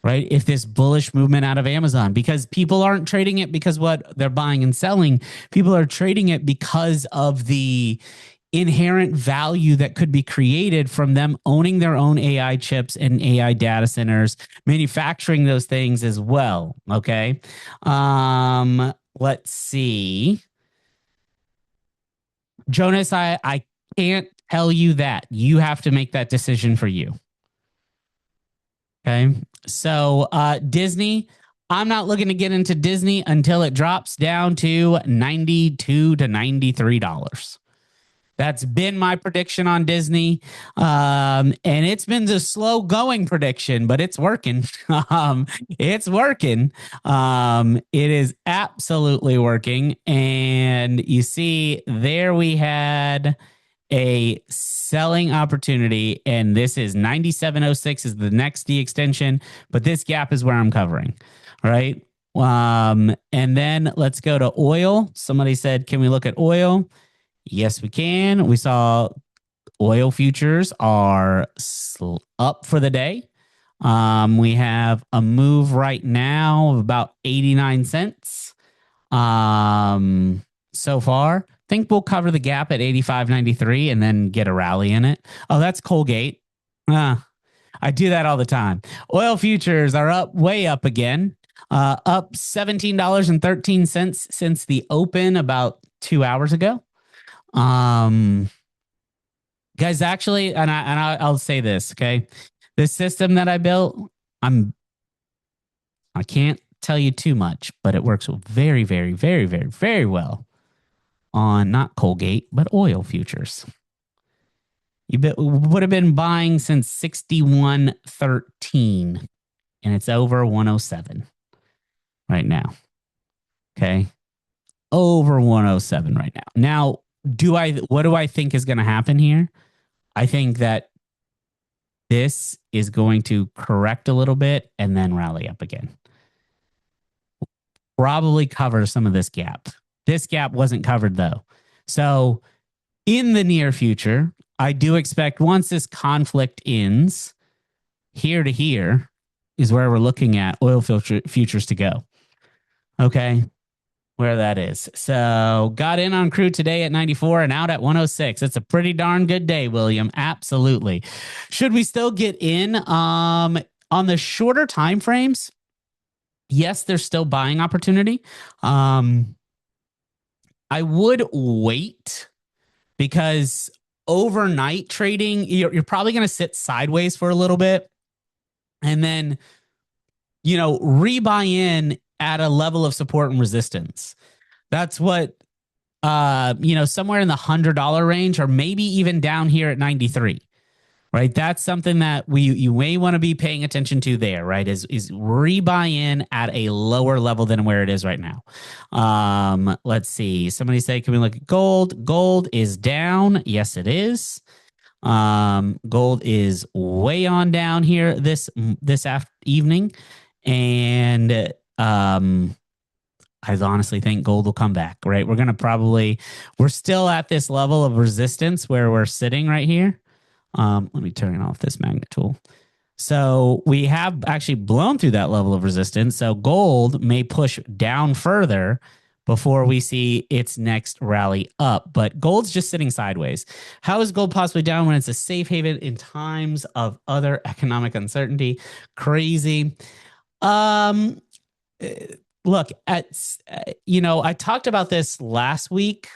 Right? If this bullish movement out of Amazon, because people aren't trading it because what they're buying and selling, people are trading it because of the inherent value that could be created from them owning their own AI chips and AI data centers, manufacturing those things as well. Okay. Let's see. Jonas, I can't tell you that. You have to make that decision for you. Okay. So Disney, I'm not looking to get into Disney until it drops down to $92 to $93. That's been my prediction on Disney. And it's been a slow going prediction, but it's working. It's working. It is absolutely working. And you see there we had a selling opportunity, and this is 9706 is the next D extension, but this gap is where I'm covering. All right. And then let's go to oil. Somebody said, can we look at oil? Yes, we can. We saw oil futures are up for the day. We have a move right now of about 89 cents. So far, think we'll cover the gap at 85.93 and then get a rally in it. Oh, that's Colgate. I do that all the time. Oil futures are up, way up again. Up $17.13 since the open about 2 hours ago. Guys, actually, I'll say this, okay? The system that I built, I can't tell you too much, but it works very, very, very, very, very well on not Colgate, but oil futures. You would have been buying since 61.13, and it's over 107 right now. Okay. Over 107 right now. Now, what do I think is going to happen here? I think that this is going to correct a little bit and then rally up again. Probably cover some of this gap. This gap wasn't covered though. So in the near future, I do expect once this conflict ends, here to here is where we're looking at oil futures to go. Okay. Where that is. So got in on crude today at 94 and out at 106. It's a pretty darn good day, William. Absolutely. Should we still get in on the shorter time frames? Yes, there's still buying opportunity. I would wait because overnight trading, you're probably going to sit sideways for a little bit and then, rebuy in at a level of support and resistance. That's what, somewhere in the $100 range or maybe even down here at 93, right? That's something that you may want to be paying attention to there, right? Is rebuy in at a lower level than where it is right now. Let's see. Somebody say, can we look at gold? Gold is down. Yes, it is. Gold is way on down here this evening. And I honestly think gold will come back, right? We're still at this level of resistance where we're sitting right here. Let me turn off this magnet tool. So we have actually blown through that level of resistance. So gold may push down further before we see its next rally up. But gold's just sitting sideways. How is gold possibly down when it's a safe haven in times of other economic uncertainty? Crazy. Look, I talked about this last week.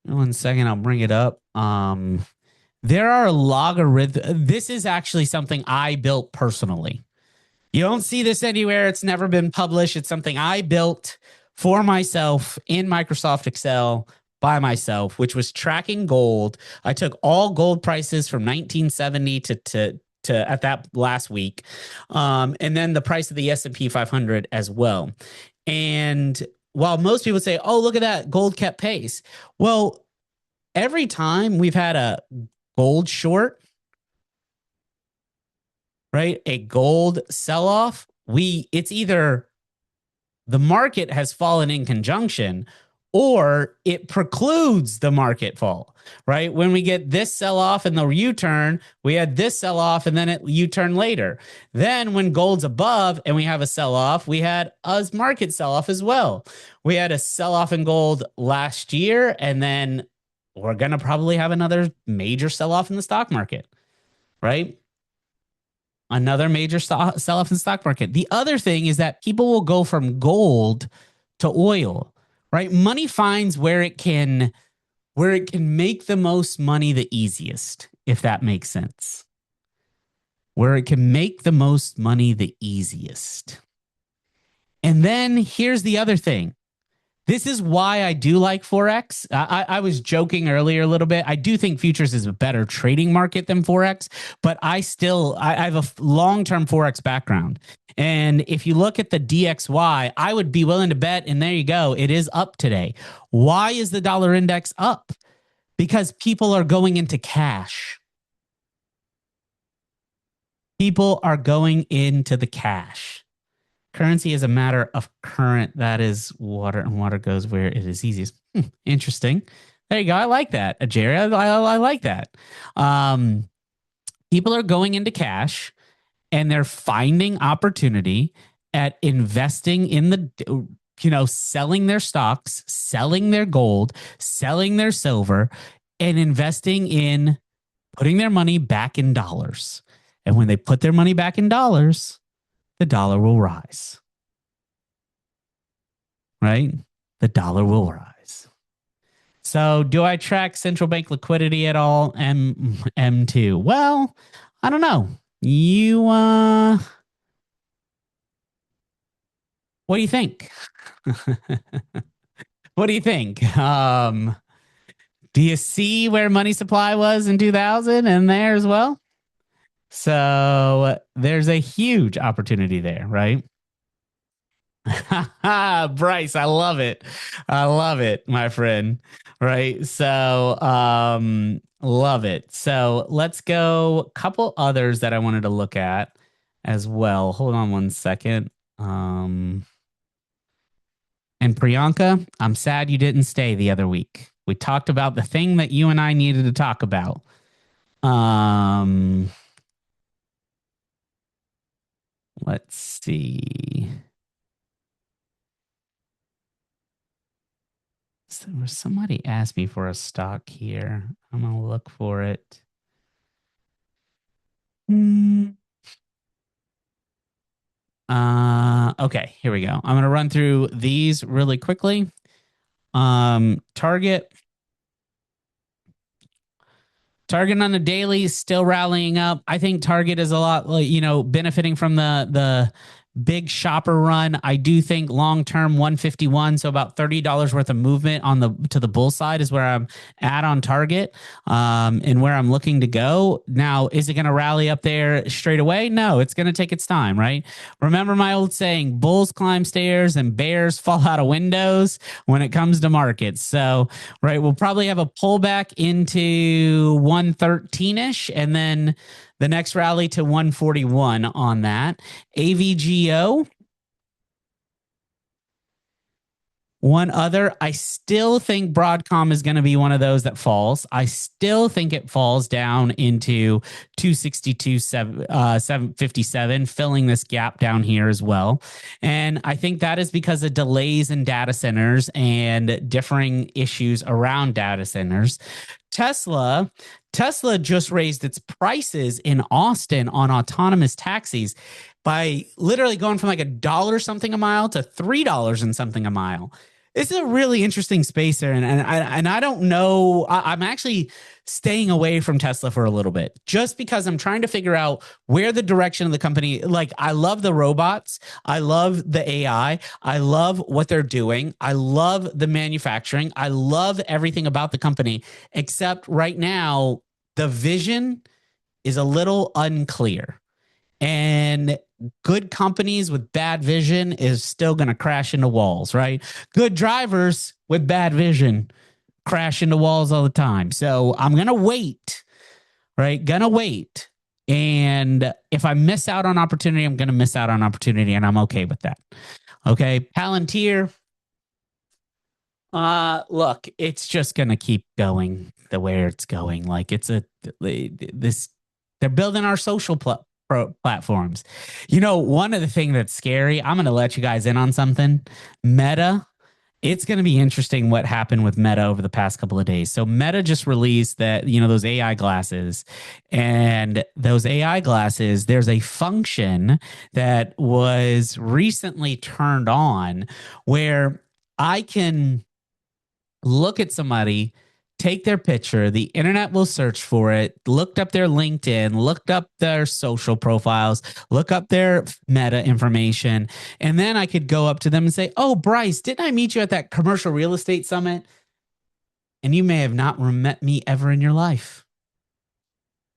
One second, I'll bring it up. There are logarithms. This is actually something I built personally. You don't see this anywhere. It's never been published. It's something I built for myself in Microsoft Excel by myself, which was tracking gold. I took all gold prices from 1970 to at that last week, and then the price of the S&P 500 as well. And while most people say, oh, look at that, gold kept pace. Well, every time we've had a gold short, right, a gold sell-off, it's either the market has fallen in conjunction or it precludes the market fall, right? When we get this sell-off and the U-turn, we had this sell-off and then it U-turn later. Then when gold's above and we have a sell-off, we had a market sell-off as well. We had a sell-off in gold last year, and then we're going to probably have another major sell-off in the stock market, right? Another major sell-off in the stock market. The other thing is that people will go from gold to oil, right? Money finds where it can make the most money the easiest, if that makes sense. Where it can make the most money the easiest. And then here's the other thing. This is why I do like Forex. I was joking earlier a little bit. I do think futures is a better trading market than Forex, but I have a long-term Forex background. And if you look at the DXY, I would be willing to bet, and there you go, it is up today. Why is the dollar index up? Because people are going into cash. People are going into the cash. Currency is a matter of current. That is water, and water goes where it is easiest. Interesting. There you go. I like that, Jerry. I like that. Um, People are going into cash and they're finding opportunity at investing in selling their stocks, selling their gold, selling their silver, and investing in putting their money back in dollars. And when they put their money back in dollars, the dollar will rise. Right? The dollar will rise. So, do I track central bank liquidity at all? M2. Well, I don't know. What do you think? What do you think? Do you see where money supply was in 2000 and there as well? So there's a huge opportunity there, right? Bryce, I love it. I love it, my friend. Right. So love it. So let's go a couple others that I wanted to look at as well. Hold on one second. And Priyanka, I'm sad you didn't stay the other week. We talked about the thing that you and I needed to talk about. Let's see. Somebody asked me for a stock here. I'm gonna look for it. Okay, here we go. I'm gonna run through these really quickly. Target on the daily is still rallying up. I think Target is a lot like, benefiting from the big shopper run. I do think long term 151, so about $30 worth of movement on the bull side is where I'm at on Target, and where I'm looking to go. Now, is it going to rally up there straight away? No, it's going to take its time, right? Remember my old saying, bulls climb stairs and bears fall out of windows when it comes to markets. So, right, we'll probably have a pullback into 113-ish, and then the next rally to 141 on that. AVGO. One other, I still think Broadcom is going to be one of those that falls. I still think it falls down into 262, 757, filling this gap down here as well. And I think that is because of delays in data centers and differing issues around data centers. Tesla just raised its prices in Austin on autonomous taxis by literally going from like $1 something a mile to $3 and something a mile. It's a really interesting space there. And I don't know. I'm actually staying away from Tesla for a little bit just because I'm trying to figure out where the direction of the company. Like, I love the robots. I love the AI. I love what they're doing. I love the manufacturing. I love everything about the company, except right now, the vision is a little unclear. And good companies with bad vision is still going to crash into walls, right? Good drivers with bad vision crash into walls all the time. So I'm going to wait, right? Gonna wait. And if I miss out on opportunity, I'm going to miss out on opportunity, and I'm okay with that. Okay. Palantir. Look, it's just going to keep going the way it's going. Like, they're building our social platforms. One of the things that's scary, I'm going to let you guys in on something. Meta, it's going to be interesting what happened with Meta over the past couple of days. So Meta just released that, those AI glasses, and those AI glasses, there's a function that was recently turned on where I can look at somebody, take their picture, the internet will search for it, looked up their LinkedIn, looked up their social profiles, look up their Meta information, and then I could go up to them and say, "Oh, Bryce, didn't I meet you at that commercial real estate summit? And you may have not met me ever in your life.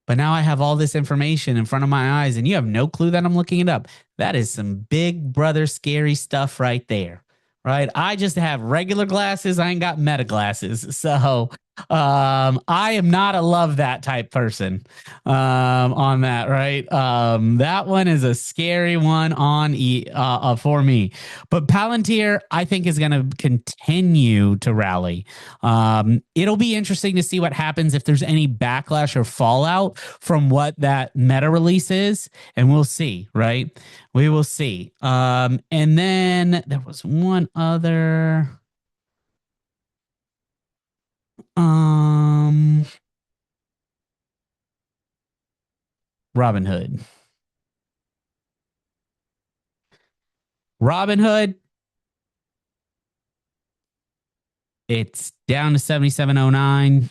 But now I have all this information in front of my eyes and you have no clue that I'm looking it up." That is some big brother scary stuff right there. Right. I just have regular glasses. I ain't got Meta glasses. So I am not a love that type person on that, right? That one is a scary one for me. But Palantir, I think, is going to continue to rally. It'll be interesting to see what happens if there's any backlash or fallout from what that meta release is, and we'll see, right? We will see. And then there was one other. Um, Robinhood. Robinhood, it's down to 77.09.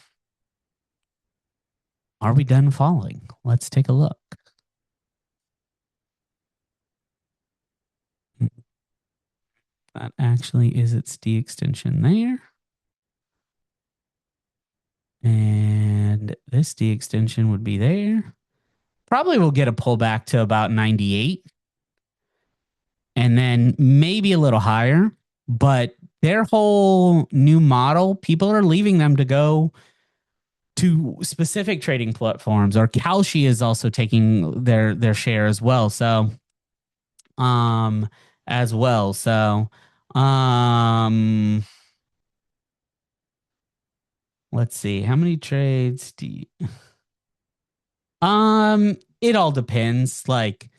Are we done falling? Let's take a look. That actually is its D extension there. And this D extension would be there. Probably will get a pullback to about 98 and then maybe a little higher. But their whole new model, people are leaving them to go to specific trading platforms, or Kalshi is also taking their share as well. So, um, as well. So, um, let's see. How many trades do you? It all depends. Like,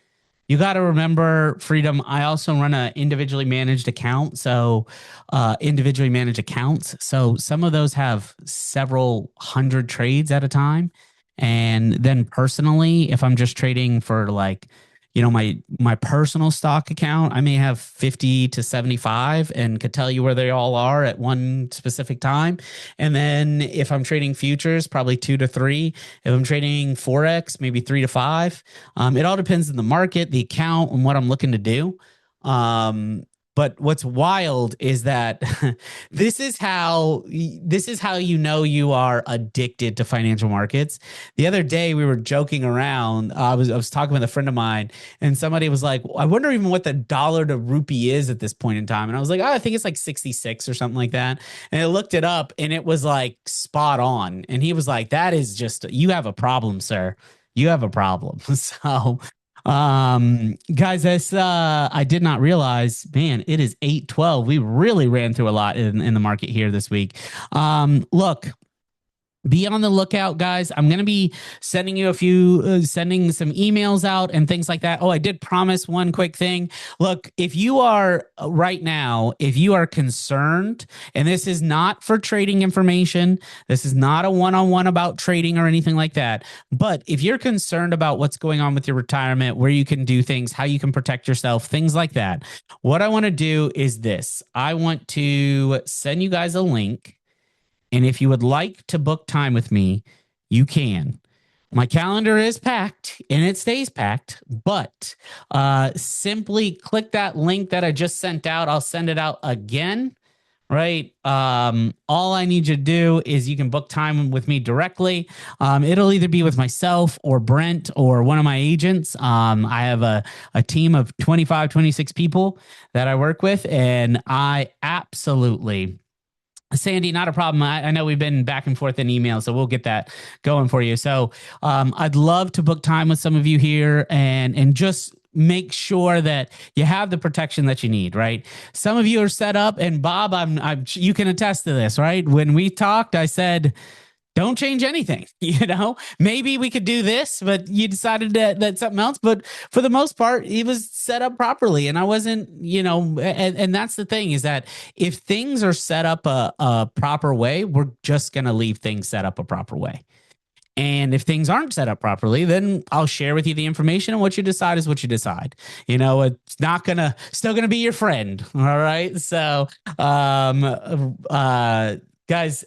you got to remember, Freedom. I also run a individually managed account. So, individually managed accounts. So some of those have several hundred trades at a time. And then personally, if I'm just trading for like, my personal stock account, I may have 50 to 75 and could tell you where they all are at one specific time. And then if I'm trading futures, probably 2 to 3. If I'm trading Forex, maybe 3 to 5. It all depends on the market, the account, and what I'm looking to do. But what's wild is that this is how you are addicted to financial markets. The other day we were joking around. I was talking with a friend of mine, and somebody was like, "I wonder even what the dollar to rupee is at this point in time." And I was like, "Oh, I think it's like 66 or something like that." And I looked it up, and it was like spot on. And he was like, "That is just you have a problem, sir. You have a problem." So guys, this I did not realize, man, it is 8:12. We really ran through a lot in the market here this week. Look, be on the lookout, guys. I'm going to be sending you sending some emails out and things like that. Oh, I did promise one quick thing. Look, if you are right now, if you are concerned, and this is not for trading information, this is not a one-on-one about trading or anything like that. But if you're concerned about what's going on with your retirement, where you can do things, how you can protect yourself, things like that, what I want to do is this. I want to send you guys a link, and if you would like to book time with me, you can. My calendar is packed and it stays packed, but simply click that link that I just sent out. I'll send it out again, right? All I need you to do is you can book time with me directly. It'll either be with myself or Brent or one of my agents. I have a team of 25, 26 people that I work with, and I absolutely Sandy, not a problem. I know we've been back and forth in email, so we'll get that going for you. So I'd love to book time with some of you here and just make sure that you have the protection that you need, right? Some of you are set up, and Bob, you can attest to this, right? When we talked, I said, don't change anything. Maybe we could do this, but you decided that something else. But for the most part, it was set up properly. And I wasn't, and that's the thing, is that if things are set up a proper way, we're just going to leave things set up a proper way. And if things aren't set up properly, then I'll share with you the information, and what you decide is what you decide. It's still gonna be your friend. All right. So, guys,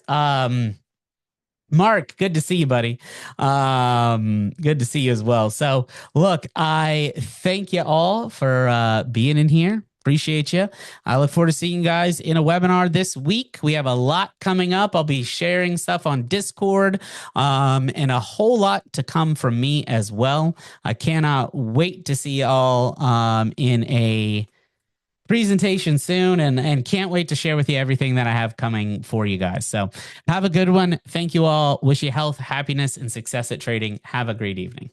Mark, good to see you, buddy. Good to see you as well. So, look, I thank you all for being in here. Appreciate you. I look forward to seeing you guys in a webinar this week. We have a lot coming up. I'll be sharing stuff on Discord, and a whole lot to come from me as well. I cannot wait to see you all in a presentation soon, and can't wait to share with you everything that I have coming for you guys. So have a good one. Thank you all. Wish you health, happiness, and success at trading. Have a great evening.